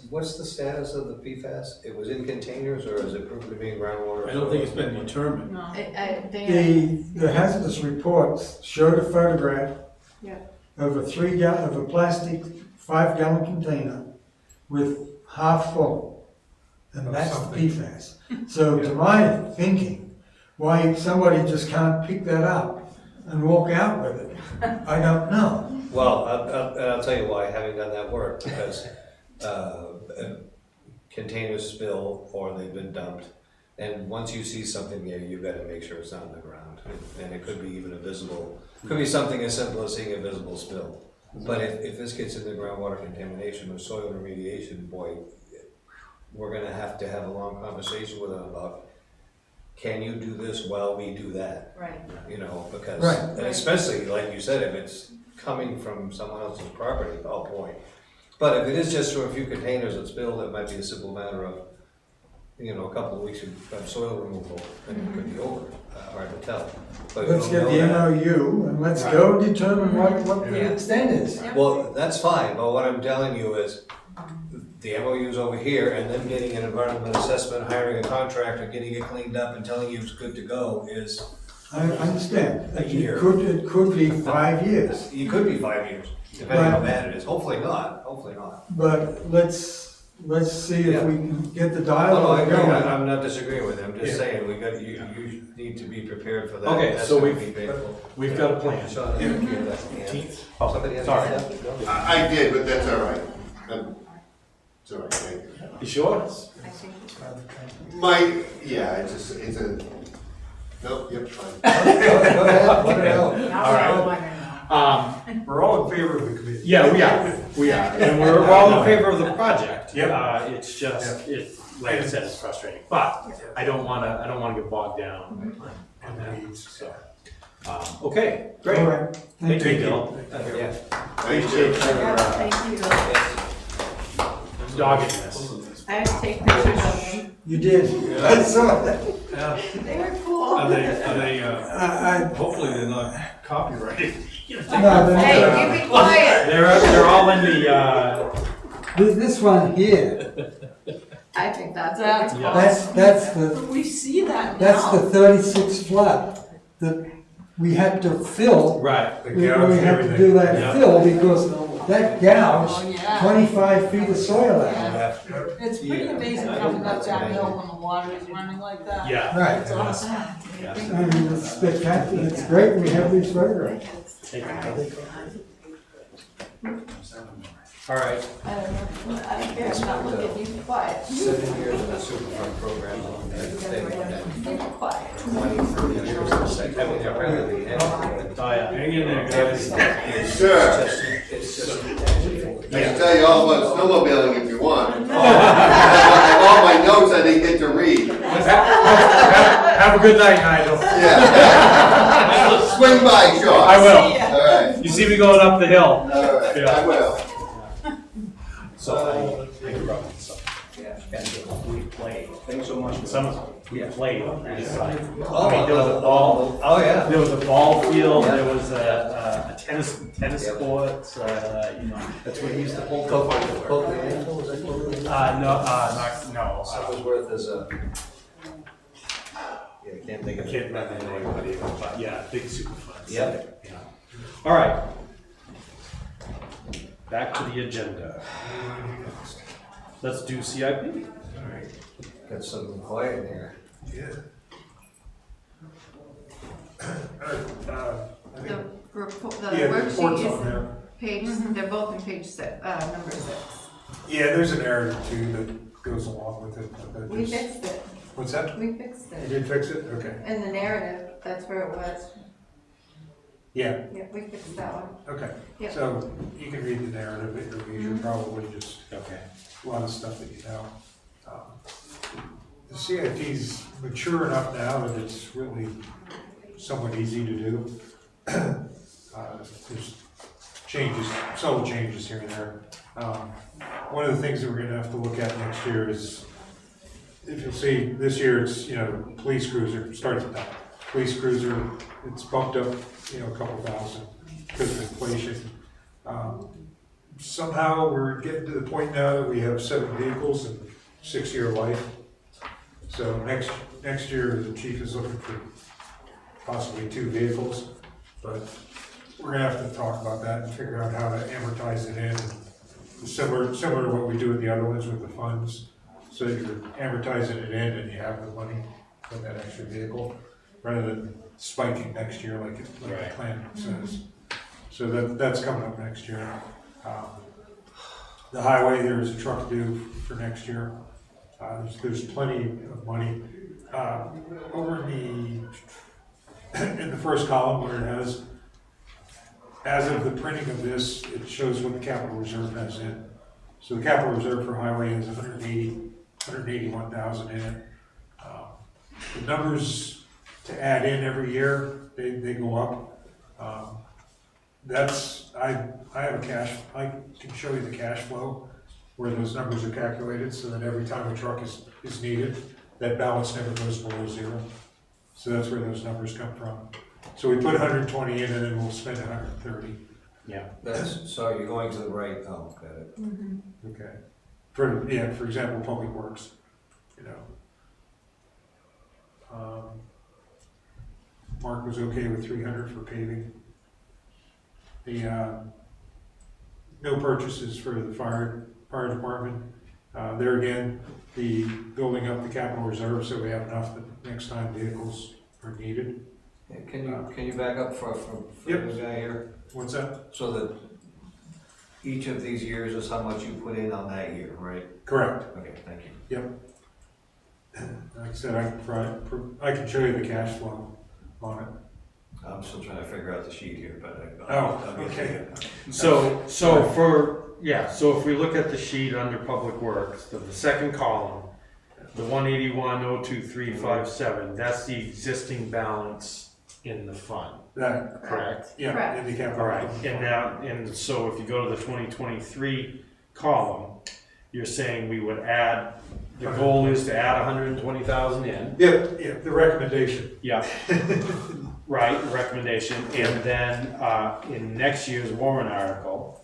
what's the status of the PFAS? It was in containers or is it proven to be in groundwater? I don't think it's been determined. No. The hazardous reports showed a photograph Yeah. of a plastic 5-gallon container with half full, and Of that's the something. PFAS. So to my thinking, why somebody just can't pick that up and walk out with it, I don't know. Well, I'll tell you why, having done that work, because containers spill or they've been dumped. And once you see something there, you've got to make sure it's not on the ground. And it could be even a visible, could be something as simple as seeing a visible spill. But if this gets into groundwater contamination or soil remediation, boy, we're gonna have to have a long conversation with them about, can you do this while we do that? Right. Because, Right. and especially, like you said, if it's coming from someone else's property, oh boy. But if it is just for a few containers that spilled, it might be a simple matter of, a couple of weeks of soil removal, and it could be over, hard to tell. But Let's we get don't the know that. MOU and let's go determine what the extent is. Well, that's fine, but what I'm telling you is, the MOU's over here, and then getting an environmental assessment, hiring a contractor, getting it cleaned up, and telling you it's good to go is, I understand. A year. It could be 5 years, it could be 5 years, depending on how bad it is. Hopefully not. but let's see if we can get the Oh, no, I dialogue agree. going. I'm not disagreeing with you. I'm just Yeah. saying, you need to be prepared for that. Okay, That's so gonna we've- be painful. We've got a plan. Sean, I think you have that in hand. Oh, Somebody has sorry. that? No? I did, but that's all right. It's all right, thank you. You sure? I think It's a, nope, yep, fine. Go ahead, let it out. All right. We're all in favor of the committee. Yeah, we are, and we're all in favor of the project. Yep. It's just, like I said, it's frustrating, but I don't wanna get bogged down. And weeds. So, okay, All great. right, Thank you, you. Bill. Yeah. Thank Appreciate you. Thank you. doggedness. I have to take pictures of them. you did. I saw that. Yeah. They were cool. Are they, I- hopefully they're not copyrighted. No, they're Hey, not. you be quiet. They're all in the, This one here, I think that's That's what Yeah. that's the We see that That's now. the 36 flood that we had to fill. right, The We gouge and had to everything. do that Yeah. fill because that Oh, gouged yeah. 25 feet of soil out. Yeah. It's pretty amazing coming up that hill when the water is running like that. yeah. Right. It's awesome. Yeah. I mean, it's spectacular. It's great we have these photographs. Thank you. All right, I don't know. I don't care. I'm not looking. You be quiet. 7 years in the Superfund program. You be quiet. 20, 30 years in the second. I mean, they're really the end. oh yeah. Hang in there, guys. Sure. It's just. I can tell you all about snowmobiling if you want. And all my notes I didn't get to read. Have a good night, Nigel. Yeah. Swing by, Sean. I will. All right. You see me going up the hill. All right, Yeah. I will. So, we played. Thanks so much. We played on that side. I mean, there was a ball, Oh, yeah. there was a ball field, Yeah. there was a tennis Yep. court, that's what we used to hold. Poke the ankle, was that what it was? No, no. I was worth as a. Can't think I of can't it. remember the name of it, but yeah, big super funds. Yep. Yeah. All right. Back to the agenda. Let's do CIP. All right. Got something quiet in here. Yeah. I think, The report, the yeah, the report's worksheet on is there. page, they're both in page six, number 6. Yeah, there's a narrative too that goes along with it. But We just- fixed it, What's that? we fixed You it. did fix it? Okay. And the narrative, that's where it was. Yeah, Yeah, we fixed that one. okay. Yeah. So you can read the narrative at your leisure, probably just Okay. a lot of stuff that you know. The CIP's mature enough now that it's really somewhat easy to do. There's changes, subtle changes here and there. One of the things that we're gonna have to look at next year is, if you'll see, this year it's, police cruiser starts at that. Police cruiser, it's bumped up, a couple thousand because of inflation. Somehow we're getting to the point now that we have 7 vehicles and 6-year life. So next year, the chief is looking for possibly 2 vehicles, but we're gonna have to talk about that and figure out how to amortize it in. Similar to what we do with the other ones with the funds, so you're amortizing it in and you have the money for that extra vehicle, rather than spiking next year like the plan says. So that's coming up next year. The highway, there's a truck due for next year. There's plenty of money. Over in the first column where it has, as of the printing of this, it shows what the capital reserve has in. So the capital reserve for highway is 181,000 in it. The numbers to add in every year, they go up. I have I can show you the cash flow where those numbers are calculated, so that every time a truck is needed, that balance never goes below 0. So that's where those numbers come from. So we put 120 in and then we'll spend 130. Yeah. So you're going to the right, oh, got it. Okay. For example, Public Works, Mark was okay with 300 for paving. The, no purchases for the fire department. There again, the building up the capital reserve so we have enough that next time vehicles are needed. Yeah, can you back up for Yep. the guy here? What's that? So that each of these years is how much you put in on that year, right? Correct. Okay, thank you. Like I said, I can show you the cash flow on it. I'm still trying to figure out the sheet here, but Oh, I'll get to okay. it. So if we look at the sheet under Public Works, the second column, the 181,02357, that's the existing balance in the fund, That, correct? yeah, Correct. in the capital. All right, and so if you go to the 2023 column, you're saying we would add, the goal is to add 120,000 in. Yeah, the recommendation. Yeah. Right, recommendation, and then, in next year's warrant article,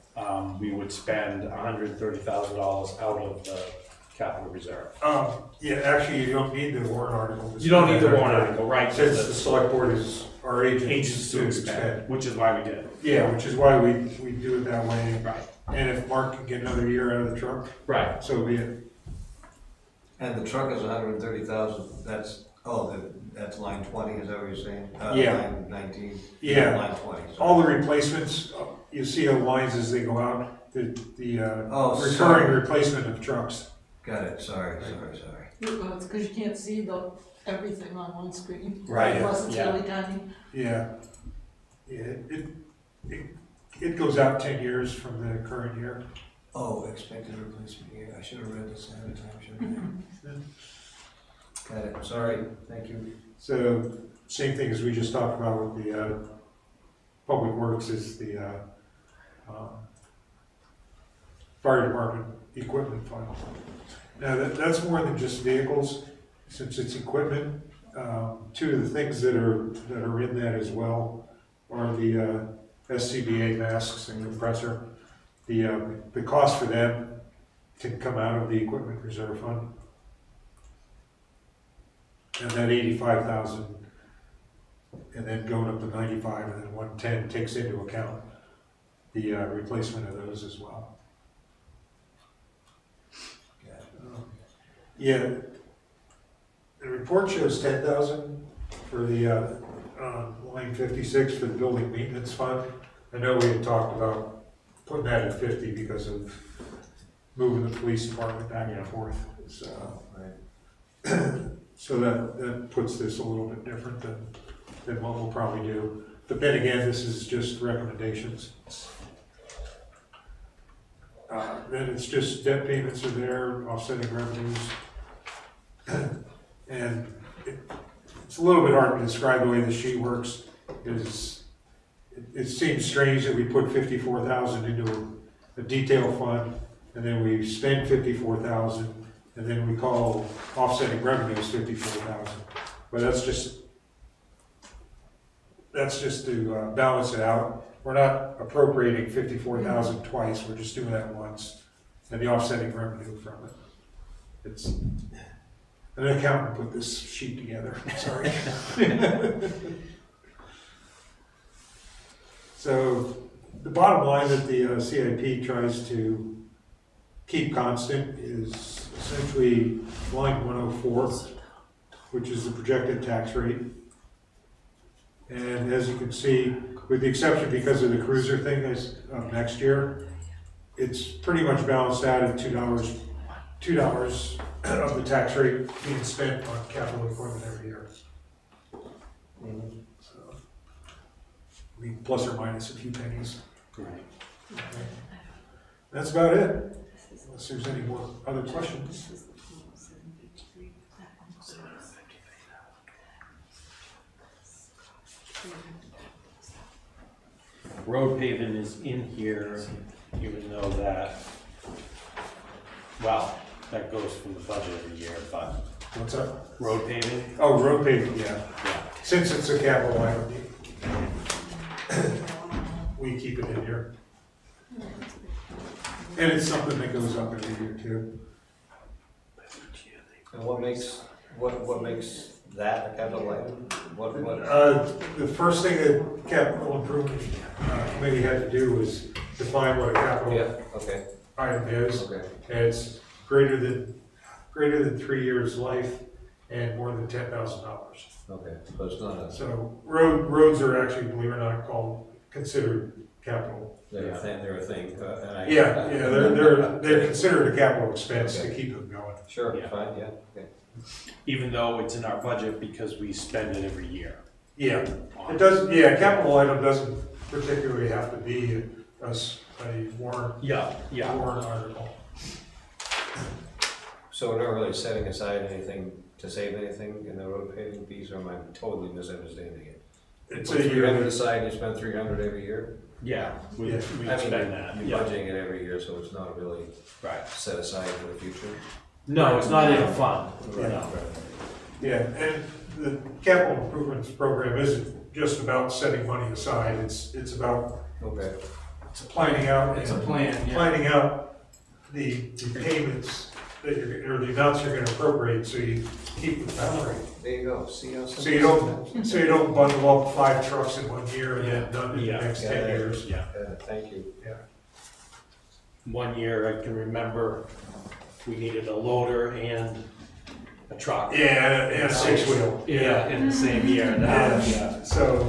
we would spend $130,000 out of the capital reserve. Actually, you don't need the warrant article. You don't need the warrant article, right? Since the select board is our Agents to expend, which is why we did it. Yeah, which is why we do it that way. Right. And if Mark can get another year out of the truck, Right. so be it. And the truck is 130,000, that's line 20, is that what you're saying? Yeah. Line 19? Yeah. Line 20. sorry. All the replacements, you see the lines as they go out, the Oh, recurring sorry. replacement of trucks. Got it, sorry. Well, it's because you can't see everything on one screen. Right, Plus it's yeah. really tiny. Yeah. It goes out 10 years from the current year. Oh, expected replacement year, I should have read this ahead of time, shouldn't I? Got it, sorry, thank you. So, same thing as we just talked about with the Public Works is the fire department equipment fund. Now, that's more than just vehicles, since it's equipment. 2 of the things that are in that as well are the SCBA masks and compressor. The cost for them can come out of the equipment reserve fund. and then 85,000, and then going up to 95, and then 110 takes into account the replacement of those as well. Yeah, the report shows 10,000 for the line 56 for the building maintenance fund. I know we had talked about putting that at 50 because of moving the police department back and forth. So, so that puts this a little bit different than what we'll probably do. But then again, this is just recommendations. Then it's just debt payments are there, offsetting revenues. And it's a little bit hard to describe the way the sheet works. It seems strange that we put 54,000 into a detail fund, and then we spend 54,000, and then we call offsetting revenues 54,000. But that's just to balance it out. We're not appropriating 54,000 twice. We're just doing that once, and the offsetting revenue from it. It's an accountant put this sheet together. Sorry. So the bottom line that the CIP tries to keep constant is essentially line 104, which is the projected tax rate. And as you can see, with the exception because of the cruiser thing of next year, it's pretty much balanced out at $2 of the tax rate being spent on capital equipment every year. So, I mean, plus or minus a few pennies. Right. Okay. That's about it. Unless there's any more other questions. Road paving is in here, even though that, well, that goes from the budget every year, but What's up? road paving, Oh, road paving, yeah. yeah. Since it's a capital item, we keep it in here. And it's something that goes up every year too. And what makes that a capital item? What? The first thing that capital improvement committee had to do was define what a capital Okay, item is. okay. And it's greater than 3 years life and more than $10,000. Okay, so it's not a, So roads are actually, believe it or not, considered capital. they're a thing, and I. Yeah, they're considered a capital expense to keep them going. Sure, Yeah. fine, yeah, okay. Even though it's in our budget because we spend it every year. Yeah, it doesn't, capital item doesn't particularly have to be a warrant article. So we're not really setting aside anything to save anything in the road paving piece, or am I totally misunderstanding it? It's Put a 300 year. aside, you spend 300 every year? Yeah, we Yeah. spend I mean, that, you're yeah. budgeting it every year, so it's not really Right. set aside for the future? No, it's not in a fund, Right. no. Yeah, and the capital improvements program isn't just about setting money aside, it's about Okay, planning out. It's a plan, yeah. Planning out the payments that or the amounts you're gonna appropriate, so you keep the tax rate. there you go, see how simple. So you don't bundle up 5 trucks in 1 year and then none in the Yeah. next Yeah. 10 years. Yeah. Thank you. One year I can remember we needed a loader and a truck. Yeah, and a 6-wheel. Yeah, in the same year. Yeah. So,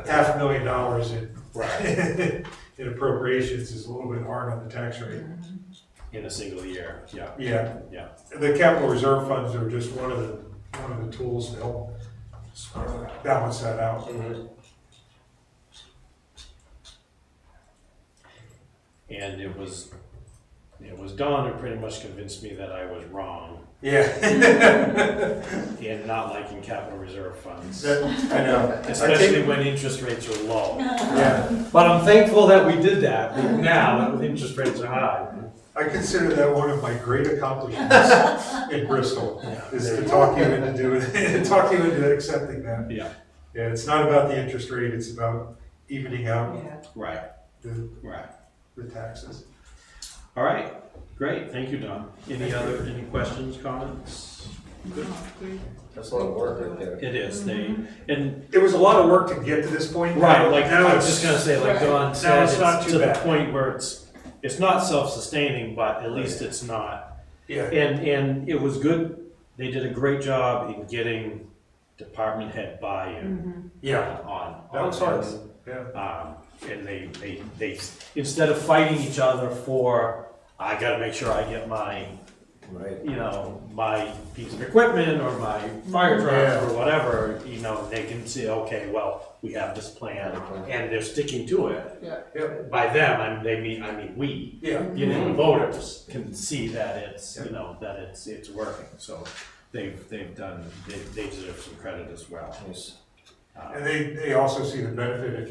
$500,000 in Right, in appropriations is a little bit hard on the tax rate. in a single year, yeah. Yeah. Yeah. The capital reserve funds are just one of the tools to help balance that out. And it was Don who pretty much convinced me that I was wrong Yeah. in not liking capital reserve funds. I know. Especially when interest rates are low. Yeah, But I'm thankful that we did that now that interest rates are high. I consider that one of my great accomplishments in Bristol, is to talk you into accepting that. Yeah. Yeah, it's not about the interest rate, it's about evening out Right, the right. taxes. All right, great, thank you, Don. Any questions, comments? That's a lot of work right there. It is, and It was a lot of work to get to this point. right, like, Now I was it's- just gonna say, like Don Now said, it's not it's too to the bad. point where it's not self-sustaining, but at least it's not. Yeah, And it was good, they did a great job in getting department head buy-in yeah, on that was hard, this. yeah. And they, instead of fighting each other for, I gotta make sure I get my, Right. you know, my piece of equipment or my fire truck Yeah. or whatever, you know, they can see, okay, well, we have this plan and they're sticking to it. Yeah. By them, I mean, we, Yeah, you know, voters can see that it's, you know, that it's working, so they've done, they deserve some credit as well. Nice. and they also see the benefit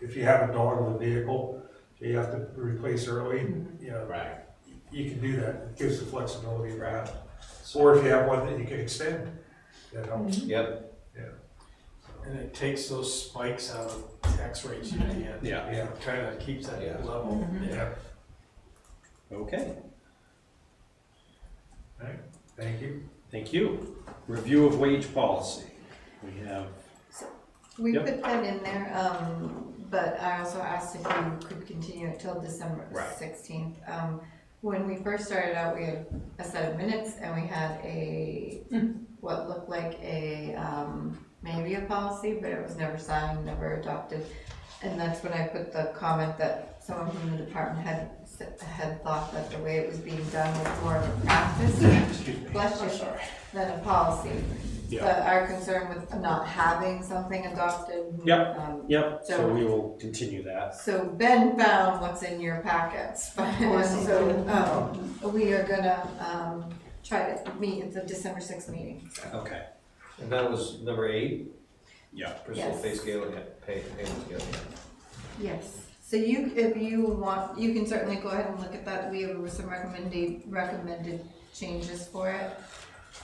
if you have a dog in the vehicle, you have to replace early, you know, Right. you can do that, it gives the flexibility around. Or if you have one that you can extend, that helps, Yep. And it takes those spikes out of tax rates you can. Yeah, yeah, Kind of keeps that Yeah. level. yeah, okay, right, thank you. thank you. Review of wage policy, we have, We Yep. put that in there, but I also asked if you could continue it till December Right. 16th. When we first started out, we had a set of minutes and we had what looked like maybe a policy, but it was never signed, never adopted. And that's when I put the comment that someone from the department had thought that the way it was being done was more of a practice, excuse me. bless you, than a policy. Yeah, But our concern with not having something adopted. Yep. um, so we will continue that. So Ben found what's in your packets, so, we are gonna, try to meet at the December 6th meeting. Okay, And that was number 8, yeah, Bristol Yes. pay scale, yeah, payment scale. Yes. So if you want, you can certainly go ahead and look at that. We have some recommended changes for it.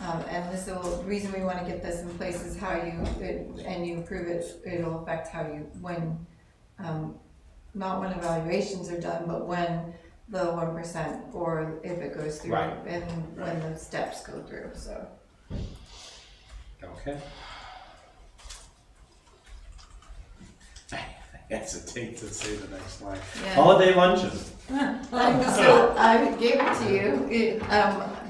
And this will, the reason we wanna get this in place is how and you approve it, it'll affect how when, not when evaluations are done, but when the 1% or if it goes through Right. and when the steps go through, so. okay. I hesitate to say the next line. Yeah. Holiday luncheon. So I gave it to you.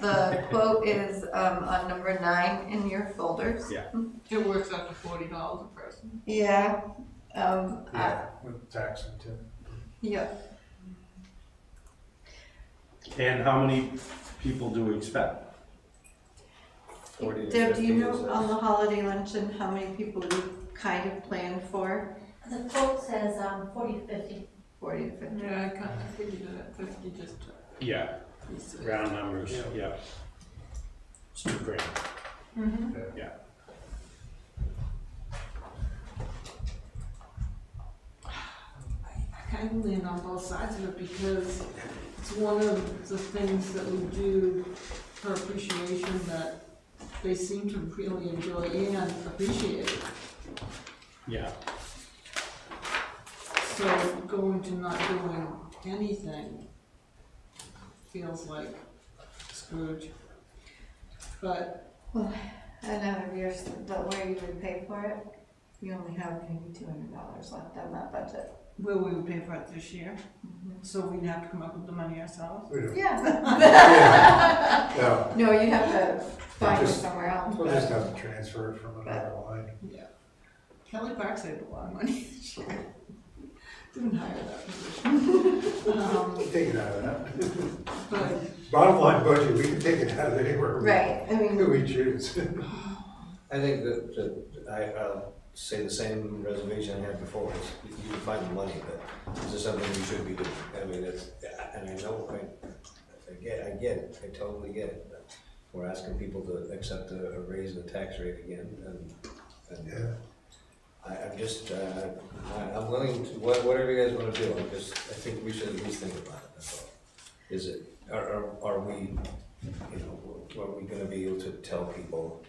The quote is on number 9 in your folders. Yeah. It works out to $40 a person. Yeah. Yeah, with tax and tip. Yeah. And how many people do we expect? 40 to Deb, do you 50 know is on the holiday luncheon how many people we kind of planned for? The quote says 40 to 50. 40 to 50. Yeah, I kind of figured it at 50 just to Yeah, be safe. round numbers, yeah. It's $2 grand. Yeah. I kind of lean on both sides of it because it's one of the things that we do for appreciation that they seem to really enjoy and appreciate it. Yeah, So going to not doing anything feels like Scrooge. But And out of yours, the way you would pay for it, you only have maybe $200 left on that budget. will we would pay for it this year? So we'd have to come up with the money ourselves? We don't- Yeah. No, No, you have to find it Just- somewhere else. we'll just have to transfer it from another line. Yeah. Kelly Park saved a lot of money this year. Didn't hire that position. Take it out of that. But Bottom line budget, we can take it out of anywhere Right, I mean, we choose. I think that I'll say the same reservation I had before, is you can find the money, but this is something we should be doing. I mean, and I know, I get it, I totally get it, but we're asking people to accept a raise in the tax rate again, and Yeah. I'm just, I'm willing to, whatever you guys wanna do, I think we should at least think about it, that's all. Is it, are we, you know, are we gonna be able to tell people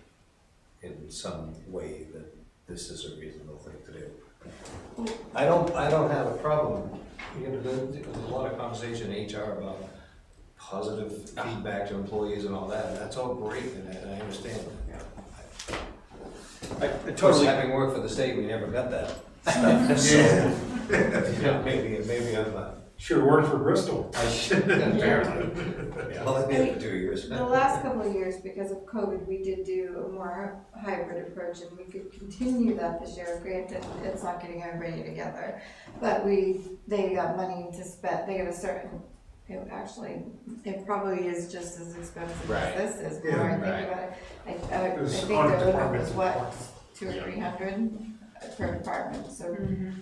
in some way that this is a reasonable thing to do? I don't have a problem, you know, there's a lot of conversation in HR about positive feedback to employees and all that, and that's all great, and I understand. I Of course, totally, having worked for the state, we never got that stuff, so, maybe I'm, Should've worked for Bristol. I should, apparently. Yeah, well, I did it for 2 years. The last couple of years, because of COVID, we did do a more hybrid approach, and we could continue that this year. Granted, it's not getting everybody together, but they got money to spend, they got a certain, it probably is just as expensive Right. as this is, Yeah, more I think right. about it. I There's think audit the limit departments was and what, departments. 200 or 300 per department, so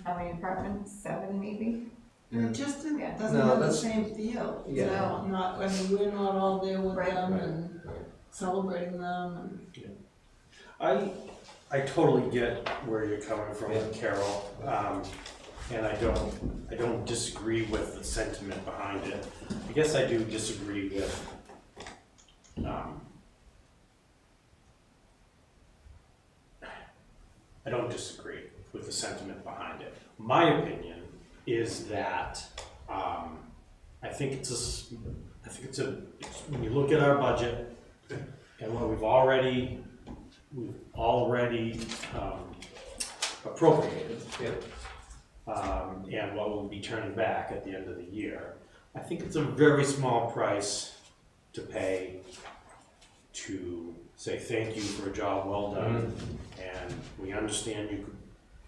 how many departments? 7 maybe? It just doesn't Yeah. have No, the that's- same feel. Yeah. No, not, I mean, we're not all there with Right. them Right. and celebrating them and. I totally get where you're coming from, Yeah. Carol. And I don't disagree with the sentiment behind it. I guess I do disagree with, I don't disagree with the sentiment behind it. My opinion is that, I think it's when you look at our budget and what we've already appropriated, Yep. and what we'll be turning back at the end of the year, I think it's a very small price to pay to say thank you for a job well done, and we understand you could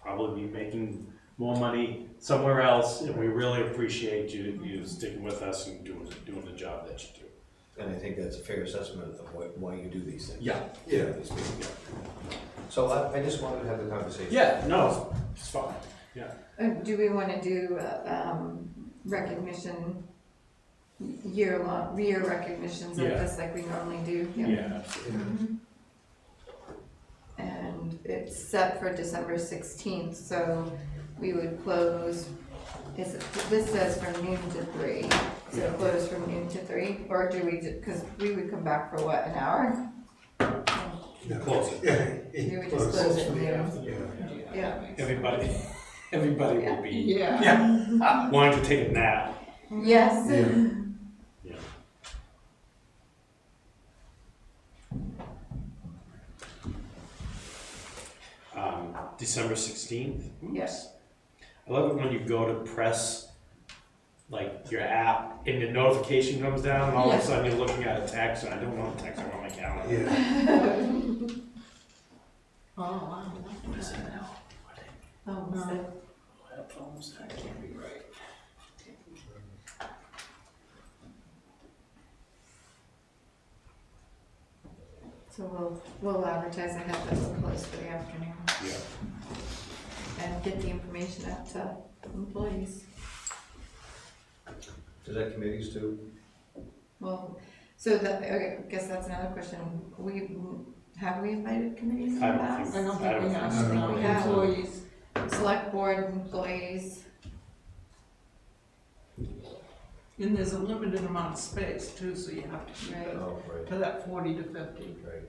probably be making more money somewhere else, and we really appreciate you sticking with us and doing the job that you do. And I think that's a fair assessment of why you do these things. Yeah. Yeah. So I just wanted to have the conversation. Yeah, no, it's fine. Do we want to do recognition, year recognitions of Yeah. this like we normally do? Yeah, absolutely. Mhm. And it's set for December 16th, so we would close, this says from noon to 3, so close from noon to 3, or do we, because we would come back for what, an hour? Close it. Yeah. You would just close it, Yeah. yeah. Everybody will be Yeah. wanting to take a nap. Yes. Yeah. December 16th? Yes. I love it when you go to press, like, your app, and the notification comes down, and all of Yeah. a sudden you're looking at a text, and I don't want a text, I want my calendar. Yeah. Oh, wow. What is it now? Oh, No. so- Headphones, that can't be right. So we'll advertise ahead that we're closed for the afternoon Yeah. and get the information out to employees. Does that committees too? Well, so okay, I guess that's another question. Have we invited committees in the I don't past? think- I don't I think we don't have, think so. no, We have. employees. Select board employees. And there's a limited amount of space too, so you have to keep Right. it Oh, right, to that 40 to 50. right.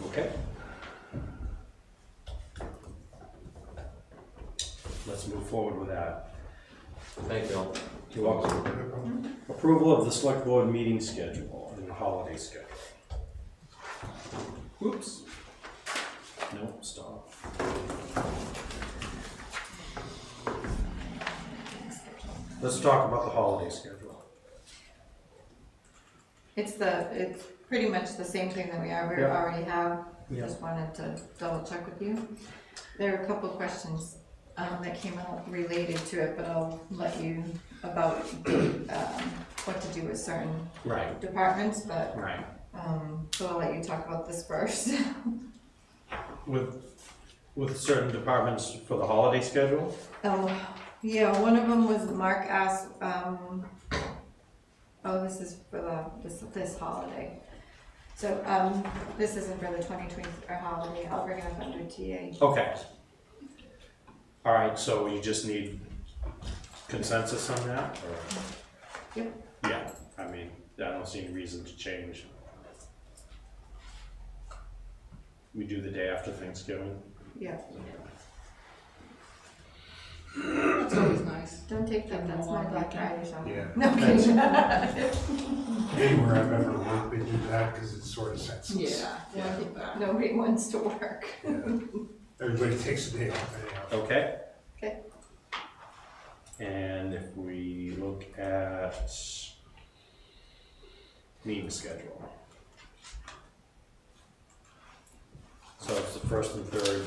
Okay. Let's move forward with that. Thank you all. You're welcome. Approval of the select board meeting schedule and the holiday schedule. Whoops. Nope, stop. Let's talk about the holiday schedule. It's pretty much the same thing that we Yeah. already have. Yeah. Just wanted to double check with you. There are a couple of questions that came out related to it, but I'll let you about what to do with certain Right, departments, but right. so I'll let you talk about this first. With certain departments for the holiday schedule? Yeah, one of them was Mark asked, this is for this holiday. So, this isn't for the 2023 holiday, I'll bring it up under TA. Okay. All right, so you just need consensus on that, or? Yep. Yeah, I mean, I don't see any reason to change. We do the day after Thanksgiving. Yeah. That's always nice. Don't take that, that's my Black Friday shopping. Yeah. No kidding. Anywhere I've ever worked, they do that because it's sort of senseless. Yeah, I get that. Nobody wants to work. Yeah. Everybody takes a day off anyhow. Okay. Okay. And if we look at meeting schedule. So it's the first and third.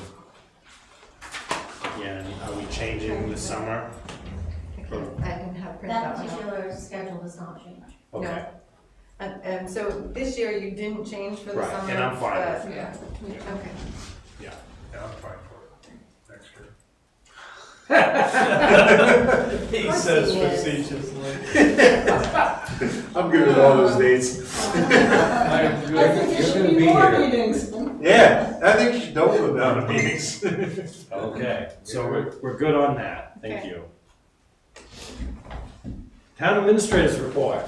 Again, are we changing this summer? I didn't have print That that one out. particular schedule does not change. Okay, And so this year you didn't change for the Right, summer? and I'm fine but- with Yeah. Okay. Yeah, I'm fine for it next year. He says Yes. facetiously. I'm good with all those dates. I think it You're should gonna be be more here. meetings. Yeah, I think you should don't go down to meetings. okay, so we're good on that, thank Okay. you. Town administrators report.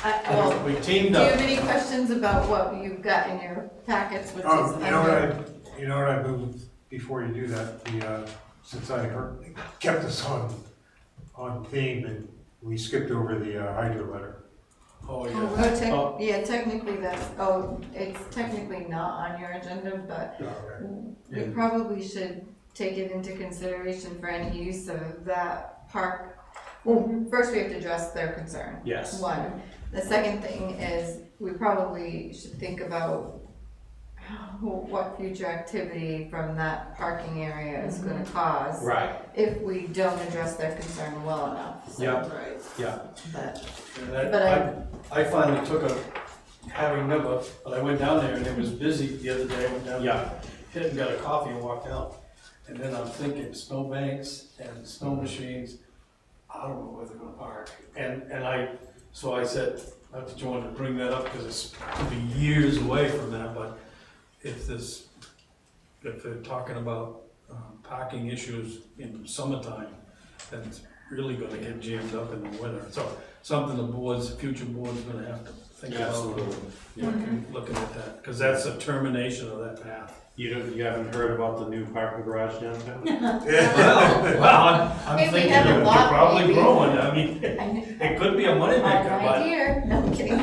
Well, We do teamed you have up. any questions about what you've got in your packets, which is You know what under? you know what I moved before you do that, since I kept us on theme and we skipped over the hydro letter. Oh, yeah. Oh, yeah, technically it's technically not on your agenda, but we probably should take it into consideration for any use of that park. Well, first we have to address their concern. Yes. One. The second thing is, we probably should think about what future activity from that parking area is gonna cause. Right, If we don't address their concern well enough. So, yeah, Right. yeah, But, And that- But I finally took having never, but I went down there and it was busy the other day. I went down Yeah. there, hit and got a coffee and walked out. And then I'm thinking snowbanks and snow machines, I don't know where they're gonna park. So I said, I just wanted to bring that up because it's could be years away from that, but if they're talking about parking issues in summertime, then it's really gonna get jammed up in the winter. So something future boards are gonna have to think about. absolutely. Yeah. Looking at that, because that's a termination of that path. You haven't heard about the new parking garage downtown? Well, I'm Hey, we thinking have a they're lot, probably maybe. growing, I mean, it could be a moneymaker, An but idea, no I'm kidding.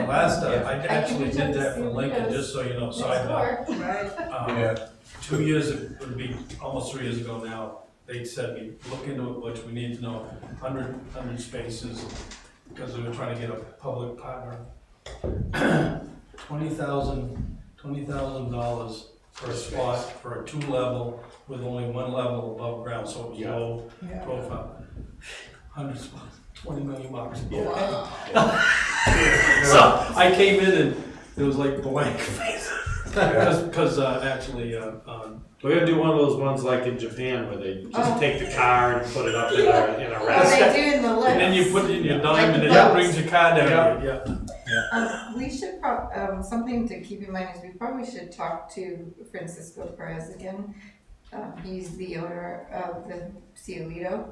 last time, I can actually reach out did to that see for what Lincoln, goes just so you know, Next sidewalk. door. Right. 2 years, it would be almost 3 years ago now, they said, we look into it, which we need to know, 100 spaces, because we were trying to get a public partner. $20,000 per spot for a 2-level with only 1 level above ground, so it was Yeah. low Yeah. profile. 100 spots, $20 million. Yeah. So I came in and there was like blank faces. Because actually, We're gonna do one of those ones like in Japan where they just Oh. take the car and put it up in a Oh, rest. they do in the list. and then you put in your dime and Like then it boats. brings your car down. Yeah. We should something to keep in mind is we probably should talk to Francisco Perez again. He's the owner of the Cielito.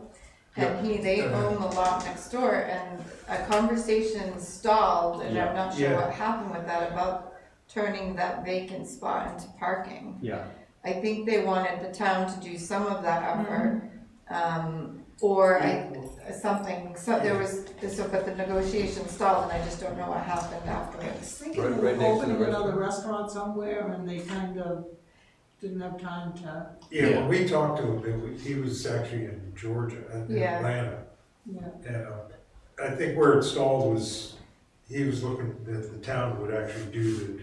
And they own the lot next door, and a conversation stalled, and I'm not sure Yeah. what happened with that, about turning that vacant spot into parking. Yeah, I think they wanted the town to do some of that effort, or something, so there was, but the negotiation stalled, and I just don't know what happened I afterwards. was thinking Right- of right next to opening the another restaurant somewhere, and they kind of didn't have time to, Yeah, when we talked to him, he was actually in Georgia, in Yeah. Atlanta. yeah. And I think where it stalled was, he was looking that the town would actually do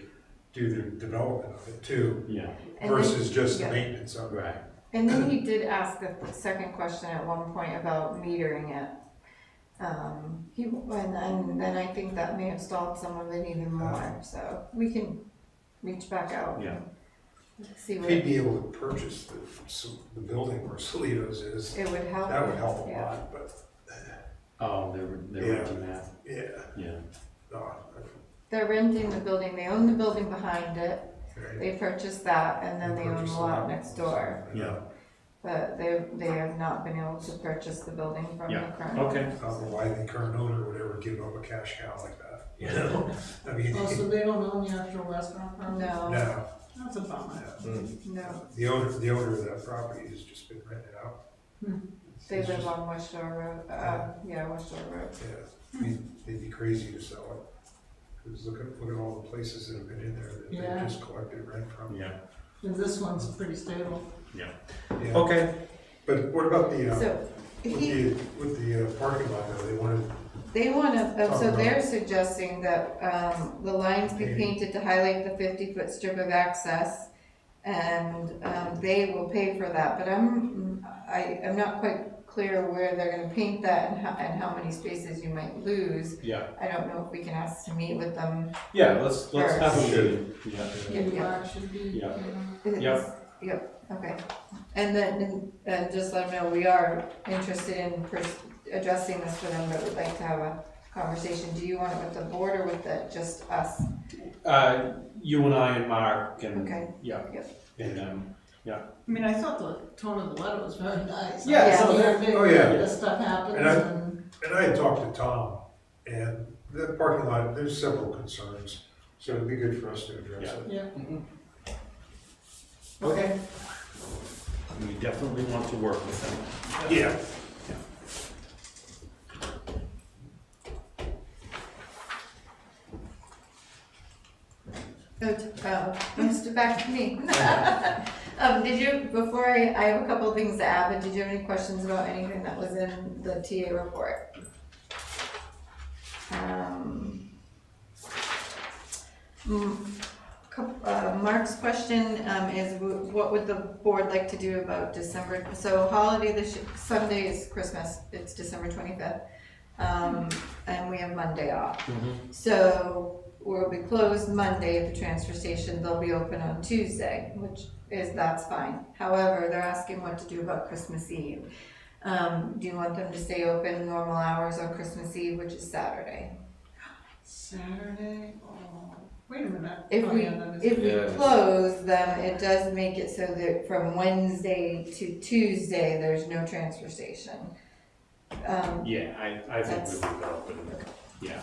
the development of it too, yeah, And then- versus just the yeah. maintenance of it. right. And then he did ask the second question at one point about metering it. And then I think that may have stalled some of it even more, so we can reach back out. Yeah. and See If what, he'd be able to purchase the building where Salitos is, it would help. that would help a Yeah. lot, but, Oh, they were Yeah. renting that, yeah. yeah. No, They're renting the building, they own the building behind it, right. they purchased that, and then they own Purchase the lot next door. Yeah. But they have not been able to purchase the building from the Yeah. current. Okay, I don't know why the current owner would ever give up a cash cow like that, you know? I mean, Oh, so they don't own the actual restaurant property? No, no, That's a bummer. No, The owner of that property has just been rented out. they live on West Shore Road, yeah, West Shore Road. Yeah, they'd be crazy to sell it. Because look at all the places that have been in there that Yeah. they just collected rent from. Yeah, And this one's pretty stable. Yeah. okay. But what about the, So, he, with the parking lot, though, they wanted, they wanna, so Oh, no. they're suggesting that, the lines be Maybe. painted to highlight the 50-foot strip of access. And, they will pay for that, but I'm not quite clear where they're gonna paint that and how many spaces you might lose. Yeah, I don't know if we can ask to meet with them. yeah, let's have a First. meeting. Yeah, Maybe Yeah. Mark should be. Yeah. Yep, okay. And then, and just let them know, we are interested in addressing this for them, but would like to have a conversation. Do you want it with the board or with just us? you and I and Mark and, Okay. yeah, Yep. and, I mean, I thought the tone of the letter was very nice. Yeah, So yeah. they're big, Oh, yeah. this stuff happens And I- and. and I had talked to Tom, and the parking lot, there's several concerns, so it'd be good for us to address it. Yeah. okay. We definitely want to work with them. Yeah. Back to me. Did you, before I have a couple of things to add, but did you have any questions about anything that was in the TA report? Mark's question is, what would the board like to do about December? So holiday Sunday is Christmas, it's December 25th, and we have Monday off. So we'll be closed Monday at the transfer station, they'll be open on Tuesday, that's fine. However, they're asking what to do about Christmas Eve. Do you want them to stay open normal hours on Christmas Eve, which is Saturday? Saturday, oh, wait a minute. If Oh, we, yeah, that is- if we Yes. close them, it does make it so that from Wednesday to Tuesday, there's no transfer station. Yeah, I think we That's- would go open, yeah.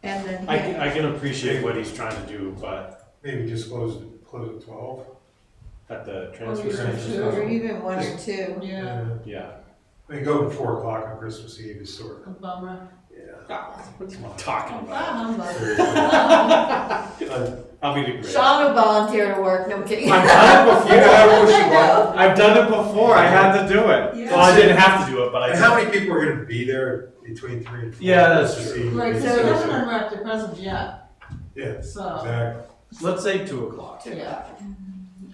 And then, I can appreciate what he's trying to do, but Maybe just close at 12. at the Or transfer even station, two. or even one or two. Yeah, yeah. I mean, going at 4 o'clock on Christmas Eve is sort a of, bummer. What's he talking about? Humbug. I'll be the great. Sean will volunteer to work, no kidding. I've done it before. You gotta push the button. I've done it before. I had to do it. Yeah. Well, I didn't have to do it, but I And did. how many people are gonna be there between 3 and 4? Yeah, that's Christmas true. Eve? Right, so So- he hasn't unwrapped the presents yet, Yeah, so. exactly. Let's say 2 o'clock. Yeah.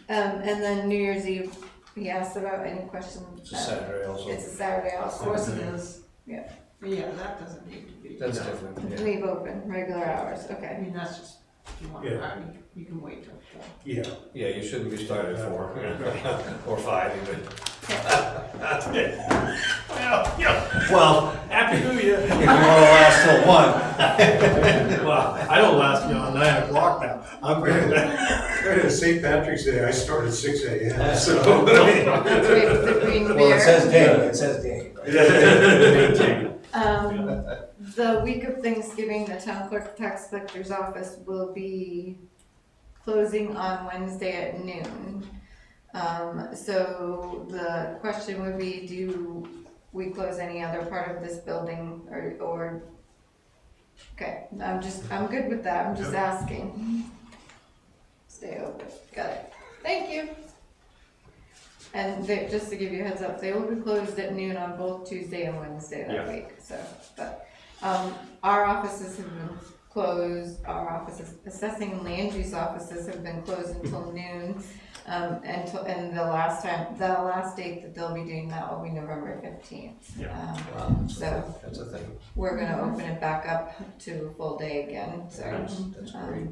And then New Year's Eve, he asked about any questions. It's a Saturday also. It's a Saturday Of also. course it is. Yeah. But yeah, that doesn't need to be. That's different, yeah. Leave open, regular hours, I okay. mean, that's just, if you want Yeah. to party, you can wait till 4. Yeah. Yeah, you shouldn't be starting at 4, or 5 even. Well, Happy New Year. if you wanna last till 1. Well, I don't last beyond 9 o'clock now. I'm good. Right, at St. Patrick's Day, I start at 6 a.m., so. That's right, the green beer. Well, it says day, it says day. The week of Thanksgiving, the town clerk tax collector's office will be closing on Wednesday at noon. So the question would be, do we close any other part of this building or, okay, I'm good with that, I'm just Yep. asking. Stay open, got it, thank you. And just to give you a heads up, they will be closed at noon on both Tuesday and Wednesday that Yeah. week, so, but, our offices have been closed, our offices, assessing and land use offices have been closed until noon. And the last date that they'll be doing that will be November 15th. Yeah. Wow, So that's a thing. we're gonna open it back up to a full day again, so. That's great.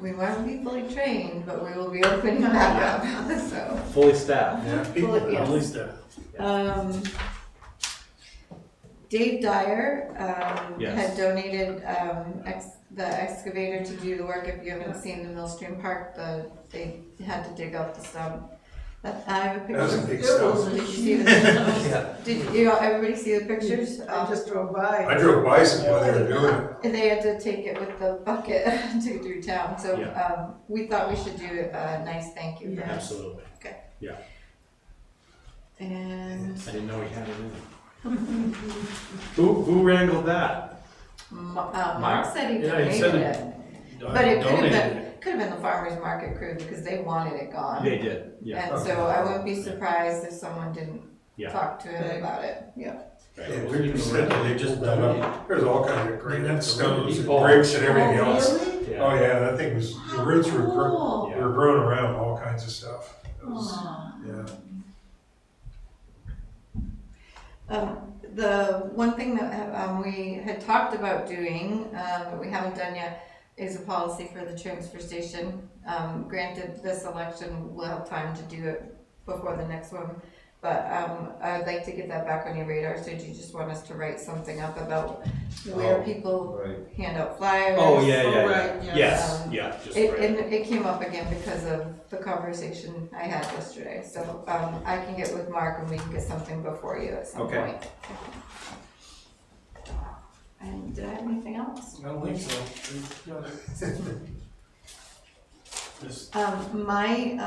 We won't be fully trained, but we will be opening back up, so. Fully staffed. Fully- yes. At least, Dave Dyer, Yes. had donated, the excavator to do the work. If you haven't seen the Millstream Park, they had to dig out the stump. I have a That was a picture. big It stone. was Did you see the pictures? Did you, everybody see the pictures? I just drove by. I drove by some while they were doing it. And they had to take it with the bucket to through town, so, Yeah. we thought we should do a nice thank you for him. Absolutely. And I didn't know he had it in. Who wrangled that? Mark said he Yeah, he said donated it, but it Donated. could have been the farmer's market crew because they wanted it gone. They did, yeah. And so I wouldn't be surprised if someone didn't Yeah. talk to him about it, yeah. Yeah, when you said that, they just dug up, there's all kinds of granite stones and Oh. bricks and everything else. Really? Oh, yeah, that thing was, the roots were, Cool. were growing around all kinds of stuff. It was, Aw. yeah. The one thing that we had talked about doing, but we haven't done yet, is a policy for the transfer station. Granted, this election, we'll have time to do it before the next one, but I'd like to get that back on your radar. So do you just want us to write something up about where people Right. hand out flyers? Oh, yeah, yeah, Oh, yeah. right, yes. Yes, yeah, just right. And it came up again because of the conversation I had yesterday, so, I can get with Mark and we can get something before you at some Okay. point. And did I have anything else? I don't think so. Just, My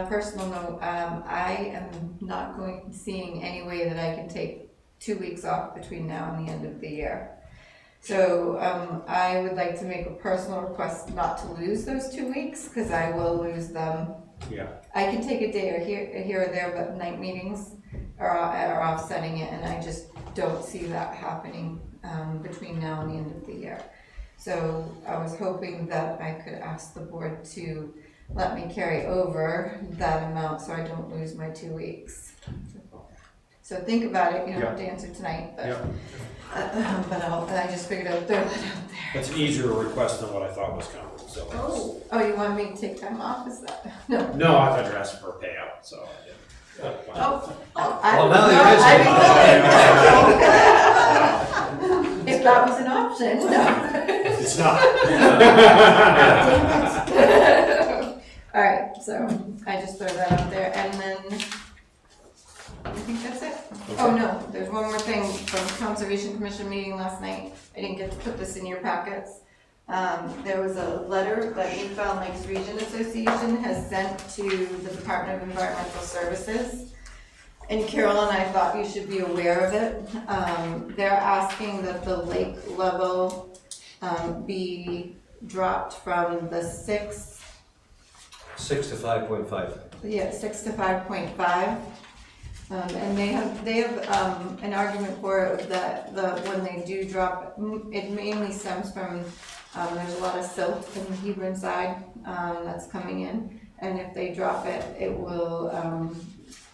personal note, I am not seeing any way that I can take 2 weeks off between now and the end of the year. So, I would like to make a personal request not to lose those 2 weeks, cause I will lose them. Yeah. I can take a day or here or there, but night meetings are offsetting it, and I just don't see that happening, between now and the end of the year. So I was hoping that I could ask the board to let me carry over that amount so I don't lose my 2 weeks. So think about it, you don't have to answer tonight, but, Yeah. but I just figured I'd throw that out there. That's an easier request than what I thought was coming, so. Oh, you want me to take time off, is that? No. No, I thought you were asking for a payout, so I didn't. Oh. Well, now there is I'd be willing. If that was an option, no. It's not. All right, so I just throw that out there, and then I think that's it. Oh, no, there's one more thing from Conservation Commission meeting last night. I didn't get to put this in your packets. There was a letter that Newfound Lakes Region Association has sent to the Department of Environmental Services. And Carol and I thought you should be aware of it. They're asking that the lake level be dropped from the 6 to 5.5. Yeah, 6 to 5.5. And they have an argument for it that when they do drop, it mainly stems from, there's a lot of silt in the Hebron side, that's coming in. And if they drop it, it will,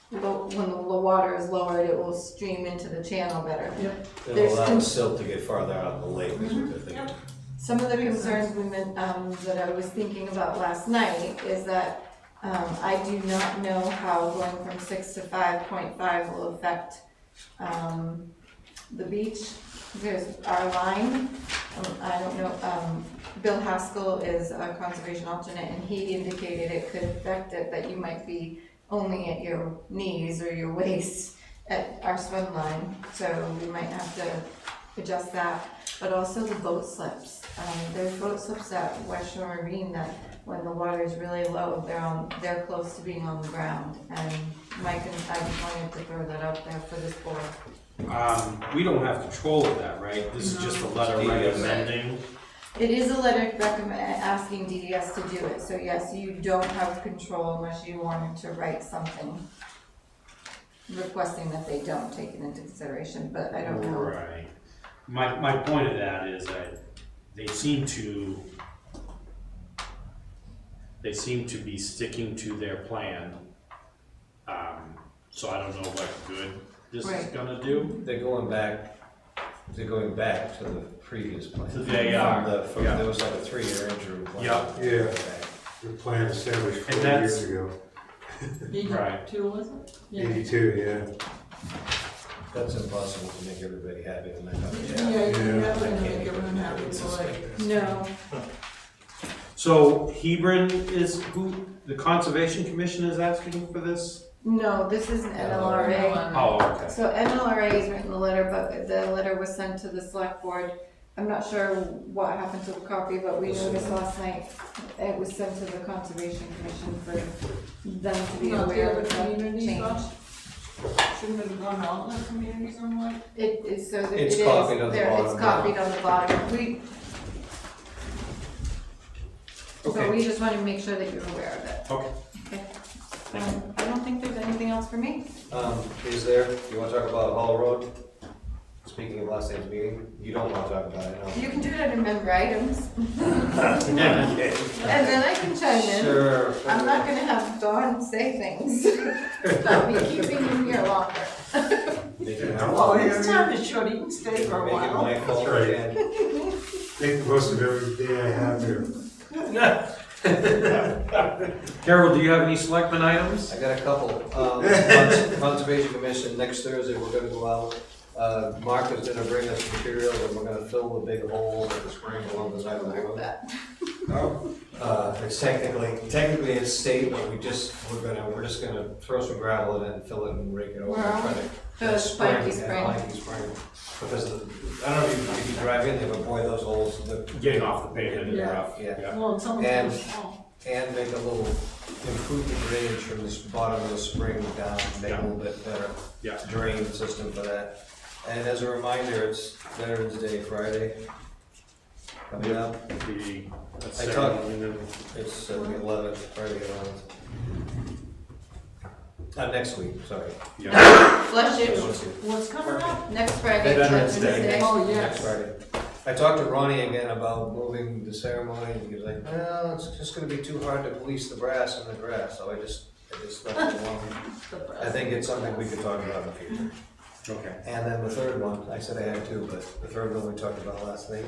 when the water is lowered, it will stream into the channel better. It'll allow the silt to get farther out of the lake, is what they're thinking. Some of the concerns that I was thinking about last night is that I do not know how going from 6 to 5.5 will affect the beach. There's our line, I don't know, Bill Haskell is a conservation alternate, and he indicated it could affect it, that you might be only at your knees or your waist at our swim line, so we might have to adjust that. But also the boat slips. There's boat slips at West Shore Marine that when the water is really low, they're close to being on the ground. And Mike and I just wanted to throw that out there for this board. We don't have control of that, right? This is just a letter recommending. It is a letter asking DDS to do it, so yes, you don't have control unless you wanted to write something requesting that they don't take it into consideration, but I don't know. Right. My point of that is that they seem to be sticking to their plan. So I don't know what good this is Right. gonna do. They're going back to the previous plan. They are, yeah. There was like a 3-year interim plan. Yep. Yeah. The plan established 4 And that's- years ago, Right. 82, was it? Yeah. 82, yeah. That's impossible to make everybody happy in that company. Yeah, you're Yeah. never gonna make everyone happy, so like, No. So Hebron is who, the Conservation Commission is asking for this? No, this is an NLRA. Oh, okay. So NLRA has written the letter, but the letter was sent to the select board. I'm not sure what happened to the copy, but we noticed last night it was sent to the Conservation Commission for them to be Not the aware other of the communities, change. though? Shouldn't it have gone to all the communities on like? It is, so that it It's is, copied on the there, it's bottom. copied on the bottom. So Okay. we just want to make sure that you're aware of it. Okay. I don't think there's anything else for me. Is there, you wanna talk about Hall Road? Speaking of last night's meeting, you don't wanna talk about it, no? You can do it under member items, Okay. and then I can chime in. Sure. I'm not gonna have Dawn say things about me keeping you here longer. Oh, his time is short, he can stay for a Make it while. my fault That's right. again. Make the most of every day I have here. Carol, do you have any selectmen items? I got a couple. Conservation Commission, next Thursday, we're gonna go out. Mark is gonna bring us materials and we're gonna fill the big hole at the spring along the side of the road. It's technically it's state, but we're just gonna throw some gravel in it and fill it and rake it over. Where are Try to- The Spiky at Spring. Spiky Spring. Because I don't know if you drive in there, but boy, those holes, Getting off the pavement is Yeah. rough. yeah. Well, someone's And- gonna, And make a little, improve the drainage from this bottom of the spring down, make a little bit better Yeah. drain system for that. And as a reminder, it's Veterans Day Friday coming up. The I talked- ceremony and then- It's the 11th, Friday 11th. Next week, sorry. Yeah. Bless you. what's coming up? Next Friday, Veterans Veterans Day. Day. Oh, Next yes. Friday. I talked to Ronnie again about moving the ceremony, and he was like, well, it's just gonna be too hard to police the brass and the grass, so I just left it alone. I think it's something we could talk about in the future. Okay. And then the third one, I said I had two, but the third one we talked about last night.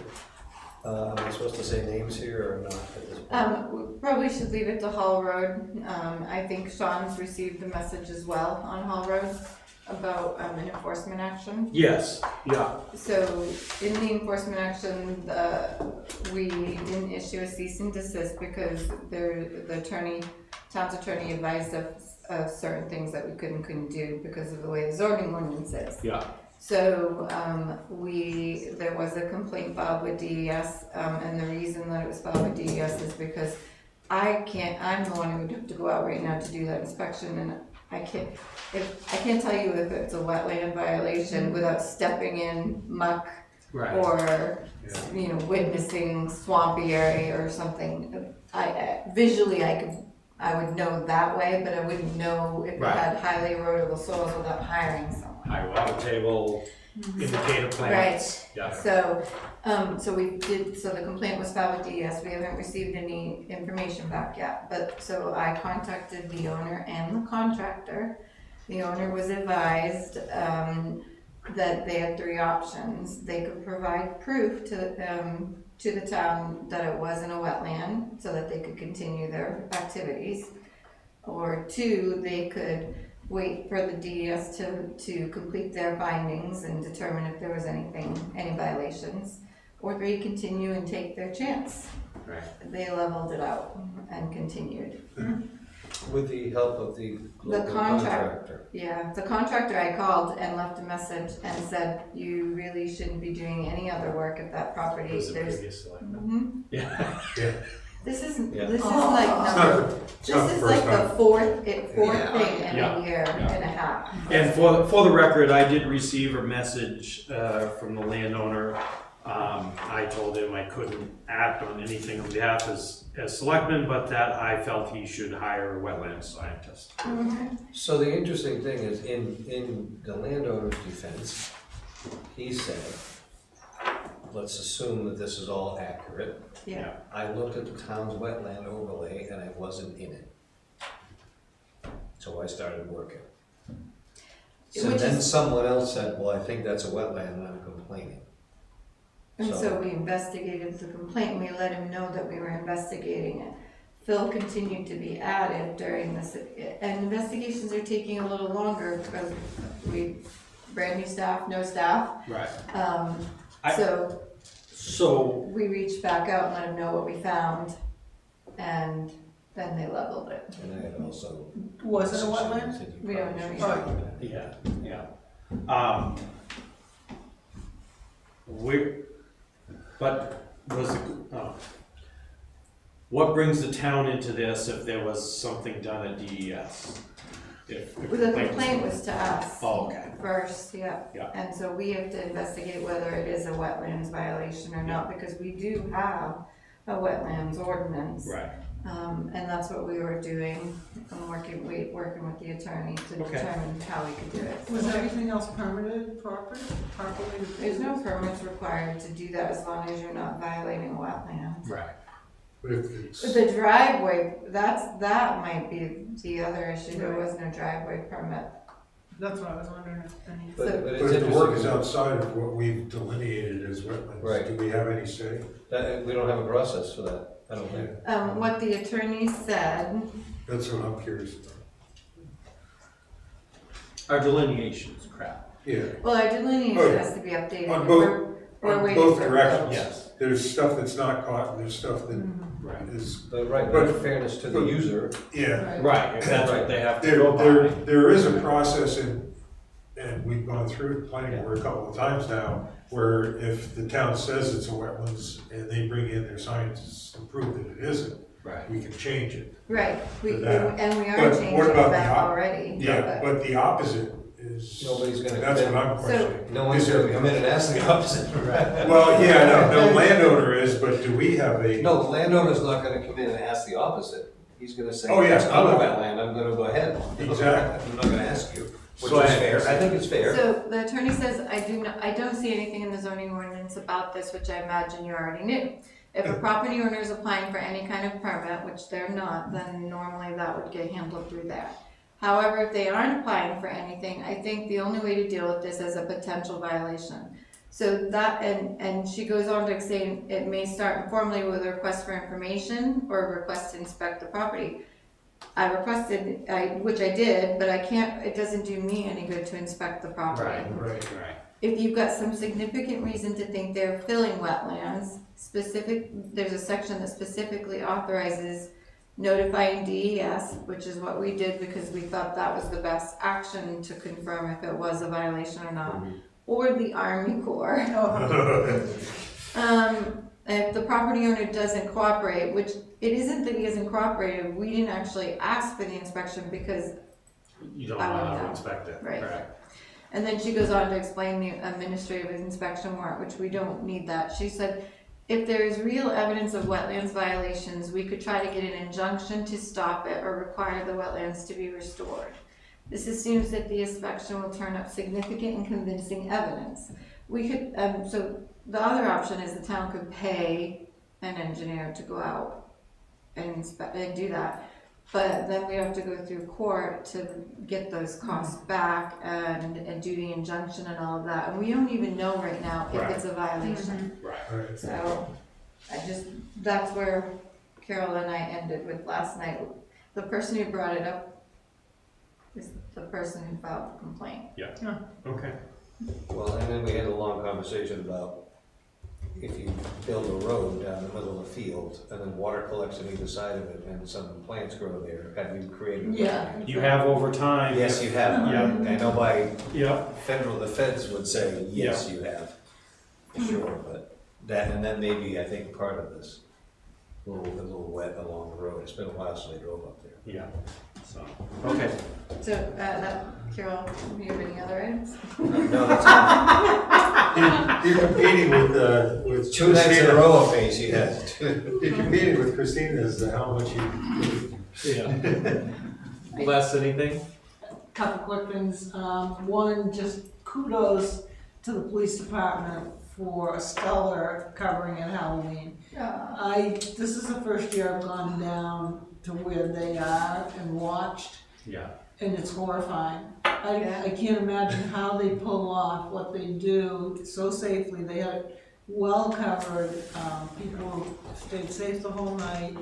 Am I supposed to say names here or not at this point? We probably should leave it to Hall Road. I think Sean's received the message as well on Hall Road about an enforcement action. Yes, yeah. So in the enforcement action, we didn't issue a cease and desist because town's attorney advised us of certain things that we couldn't do because of the way the zoning ordinance is. Yeah. So, there was a complaint filed with DES, and the reason that it was filed with DES is because I'm the one who would have to go out right now to do that inspection, and I can't tell you if it's a wetland violation without stepping in muck Right. or, witnessing swampy area or something. Visually, I would know that way, but I wouldn't know if it Right. had highly erodible soils without hiring someone. High water table, indicator plants. Yeah. So the complaint was filed with DES, we haven't received any information back yet, but, so I contacted the owner and the contractor. The owner was advised, that they had three options. They could provide proof to the town that it wasn't a wetland, so that they could continue their activities. Or two, they could wait for the DES to complete their findings and determine if there was any violations. Or three, continue and take their chance. Right. They leveled it out and continued. With the help of the local contractor. Yeah, the contractor I called and left a message and said, you really shouldn't be doing any other work at that property. It was the There's previous selectman. Mhm. Yeah. This is Yeah. like It's not the this is first like time. the fourth thing in Yeah. a year and a half. And for the record, I did receive a message from the landowner. I told him I couldn't act on anything on behalf as selectman, but that I felt he should hire a wetland scientist. So the interesting thing is, in the landowner's defense, he said, let's assume that this is all accurate. Yeah. I looked at the town's wetland overlay and I wasn't in it. So I started working. So Which then is- someone else said, well, I think that's a wetland and I'm complaining. And so we investigated the complaint, we let him know that we were investigating it. Phil continued to be added during this, and investigations are taking a little longer because brand new staff, no staff. Right. So So, we reached back out and let him know what we found. and then they leveled it. And I had also. Was it a wetland? We don't know Yeah, yet. yeah. But was it, what brings the town into this if there was something done at DES? If Well, the complaint was to us. Oh, okay. First, yeah. Yeah. And so we have to investigate whether it is a wetlands violation or not, because we do have a wetlands ordinance. Right. And that's what we were doing, working with the attorney to Okay. determine how we could do it. Was everything else permitted properly? There's no permits required to do that as long as you're not violating a wetland. Right. But if it's, But the driveway, that might be the other issue, there was no driveway permit. That's what I was wondering if any. But So- but it's if the work is interesting outside of what we've delineated as wetlands, Right. do we have any say? that we don't have a process for that, I don't think. What the attorney said, That's what I'm curious about. Our delineation's crap. Yeah, well, our delineation Oh, has to be updated. on We're- both, we're on waiting both for directions. Yes. There's stuff that's not caught, and there's stuff that Right. is, But right, But- but in fairness to the but- user, yeah. Right, if that's what they have to There, go there, by. there is a process and we've gone through it planning board a couple of times now, where if the town says it's a wetlands and they bring in their scientists to prove that it isn't, Right. we can change it. Right, That. and we are But what changing it about the back op- already. Yeah, but the opposite is, nobody's gonna. that's what I'm So- questioning. No one's Is there- gonna come in and ask the opposite. Well, yeah, no, landowner is, but do we have a, No, the landowner's not gonna come in and ask the opposite. He's gonna say, Oh, yeah. it's not a wetland, I'm gonna go ahead. Exactly. I'm not gonna ask you, which So is I- fair, I think it's fair. So the attorney says, I don't see anything in the zoning ordinance about this, which I imagine you already knew. If a property owner is applying for any kind of permit, which they're not, then normally that would get handled through that. However, if they aren't applying for anything, I think the only way to deal with this is a potential violation. So that, and she goes on to say it may start informally with a request for information or a request to inspect the property. I requested, which I did, but I can't, it doesn't do me any good to inspect the property. right, Right. If you've got some significant reason to think they're filling wetlands, there's a section that specifically authorizes notifying DES, which is what we did because we thought that was the best action to confirm if it was a violation or not, or the Army Corps. If the property owner doesn't cooperate, which it isn't that he hasn't cooperated, we didn't actually ask for the inspection because, You don't know I how wouldn't to know. inspect it. Right. and then she goes on to explain the administrative inspection warrant, which we don't need that. She said, if there is real evidence of wetlands violations, we could try to get an injunction to stop it or require the wetlands to be restored. This assumes that the inspection will turn up significant and convincing evidence. We could, so the other option is the town could pay an engineer to go out and inspect and do that. But then we have to go through court to get those costs back and do the injunction and all of that. And we don't even know right now if Right. it's a violation. Right. right. So that's where Carol and I ended with last night. The person who brought it up is the person who filed the complaint. Okay. Well, and then we had a long conversation about if you build a road down the middle of a field and then water collects on either side of it and some plants grow there, have you created? a Yeah. wetland? You have over time. Yes, you have. Yeah. I know by Yeah. the feds would say, yes, you have, for sure, but that, and then maybe, I think, part of this, a little wet along the road. It's been a while since I drove up there. Yeah. So, okay. So, Carol, do you have any other items? No, that's all. You're competing with 2 nights in a Christina. row of me, she has. You're competing with Christina as to how much you. Yeah. Les, anything? Couple quick things. One, just kudos to the police department for a stellar covering at Halloween. This is the first year I've gone down to where they are and watched, Yeah. and it's horrifying. I can't imagine how they pull off what they do so safely. They had it well covered. People stayed safe the whole night,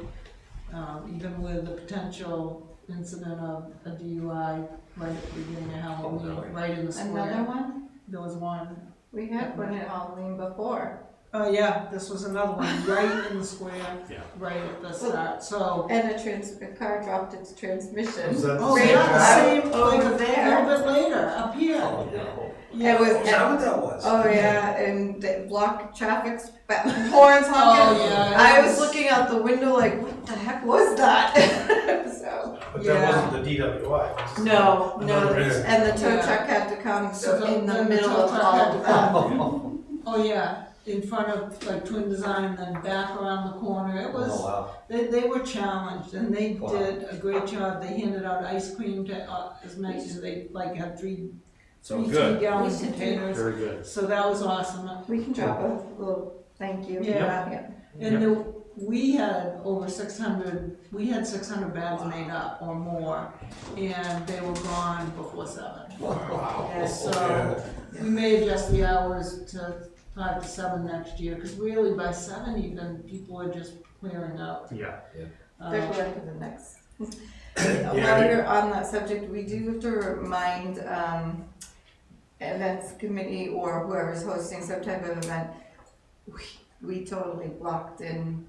even with the potential incident of a DUI right at the beginning of Halloween, really? right in the square. Another one? There was one. We had one at Halloween before. Oh, yeah, this was another one, right in the square, Yeah. right at the start, so. And a car dropped its transmission. Was that the Oh, same yeah, the guy? same, Over like a there. little bit later, up here. Oh, no. Yeah. It was, Is that what that was? oh yeah, and the block traffic, horns honking. Oh, yeah. I was looking out the window like, what the heck was that? So, But Yeah. that wasn't the DWI. was it? no, Another reason. and the tow Yeah. truck had to come So in the then middle tow of truck all had of to that. come. Oh, yeah, in front of like Twin Design, and then back around the corner, it was. Oh, wow. They were challenged, and they Wow. did a great job. They handed out ice cream to as many as they like had three Good. 3-gallon We should do- containers. Very good. So that was awesome. We can drop a little thank you. Yeah. And we had over 600. We had 600 bags made up or more, and they were gone before 7. Wow. Yeah. So we may adjust the hours to 5 to 7 next year, because really by 7 even people are just clearing out. Yeah. They're Uh, going to the next. Yeah, While they- you're on that subject, we do have to remind, events committee or whoever's hosting some type of event, we totally blocked in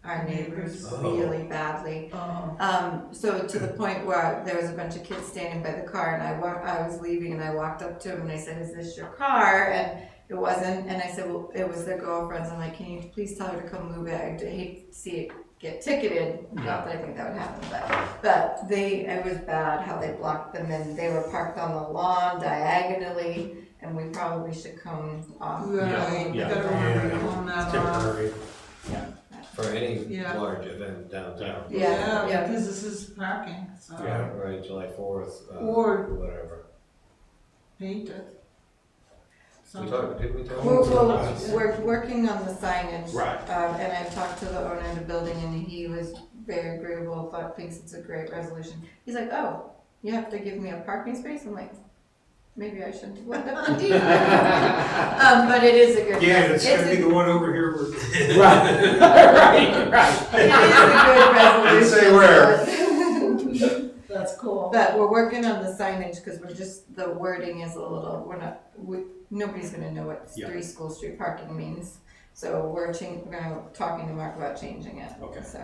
our neighbors Oh. really badly. uh, So to the point where there was a bunch of kids standing by the car, and I was leaving, and I walked up to him and I said, "Is this your car?" And it wasn't, and I said, "Well, it was their girlfriend's." I'm like, "Can you please tell her to come move it? I'd hate to see it get ticketed." Not that I think that would happen, but it was bad how they blocked them, and they were parked on the lawn diagonally, and we probably should come off. right, you Yeah. gotta remember Yeah. to home that off. Temporary. For any Yeah. large event downtown. Yeah. Because this is parking, so Yeah. Right, July 4th, Or- whatever. paint it. Did we talk? We're working on the signage. Right. And I've talked to the owner of the building, and he was very agreeable, thinks it's a great resolution. He's like, "Oh, you have to give me a parking space?" I'm like, maybe I shouldn't have left that on you. But it is a good. Yeah, it's it's gonna a- be the one over here. where- It is a good resolution. Didn't say where. but- That's cool. But we're working on the signage, because the wording is a little, nobody's gonna know what Yeah. 3 School Street parking means. So we're talking to Mark about changing it. Okay. So,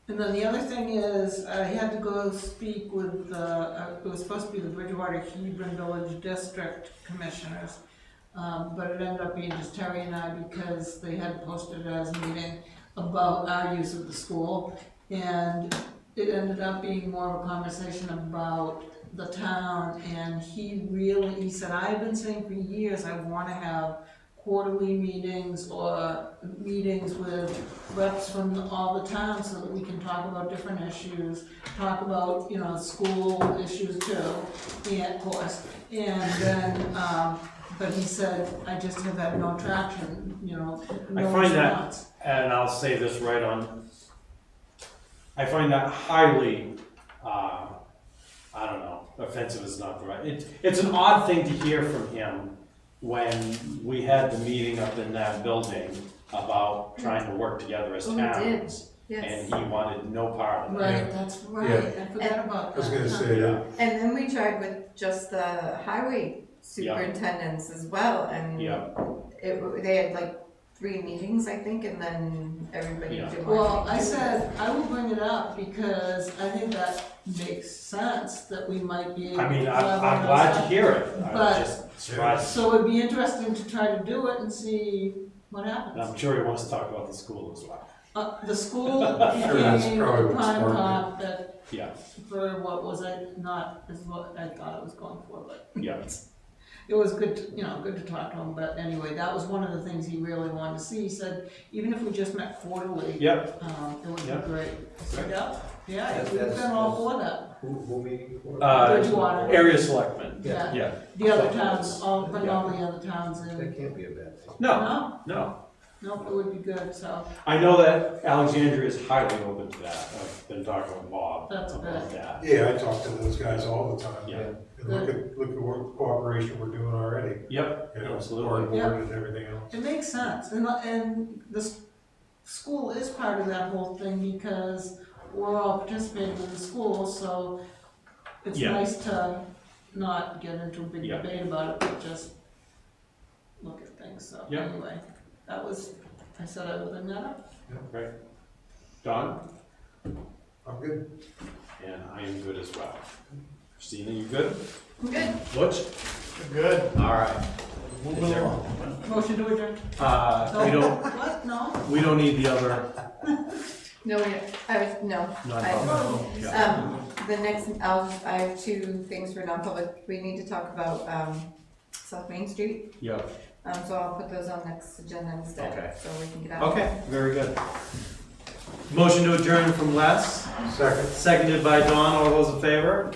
And then the other thing is, I had to go speak with, it was supposed to be the Bridgewater Hebron Village District Commissioners. But it ended up being just Terry and I, because they had posted it as a meeting about our use of the school. And it ended up being more of a conversation about the town, and he said, "I've been saying for years, I wanna have quarterly meetings or meetings with reps from all the towns so that we can talk about different issues, talk about, school issues too, and of course, and then, but he said, I just have had no traction, no find that- response." And I'll say this right on, I find that highly, I don't know, offensive is not the right, it's an odd thing to hear from him when we had the meeting up in that building about trying to work together as Oh, we did. towns. yes. And he wanted no part of it. Right, that's right, I forgot about that. I was gonna say, Yeah. And then we tried with just the highway superintendents as well, and Yeah, they had like 3 meetings, I think, and then everybody Yeah. did one. Well, I said, I will bring it up because I think that makes sense that we might be able to. I mean, I'm collaborate on glad to something. hear it, I'm But- just surprised. So it'd be interesting to try to do it and see what And happens. I'm sure he wants to talk about the school as well. The school that's became probably a what prime sparked it. topic Yeah, for what was not as what I thought it was going for, but yeah, it was good, good to talk to him, but anyway, that was one of the things he really wanted to see. He said, even if we just met quarterly, yep, it would Yep. be great. So, yeah, That's- we've that's- been all for that. Who meeting for? Bridgewater. area selectmen, Yeah. yeah. The other towns, bring all the other towns in. That can't be a bad thing. No, no, Nope, it would be good, so, I know that Alexandria is highly open to that, I've been talking with Bob That's about good. that. yeah, I talk to those guys all the time. Yeah. And look at what cooperation we're doing already. Yep, You know, absolutely. board and everything else. it makes sense, and the school is part of that whole thing because we're all participating in the school, so it's Yeah. nice to not get into a big Yeah. debate about it, but just look at things, so Yeah. anyway. that was, I said I would bring that up. Great. Don? I'm good. And I am good as well. Christina, you good? I'm good. Butch? Good. All right. Moving Is there- along. Motion to adjourn. What? No? We don't need the other No, no. non-public. Yeah. The next, I have two things for non-public. We need to talk about, South Main Street. Yeah, So I'll put those on next agenda instead, Okay. so we can get out. okay, very good. Motion to adjourn from Les, Second. seconded by Don, all those in favor?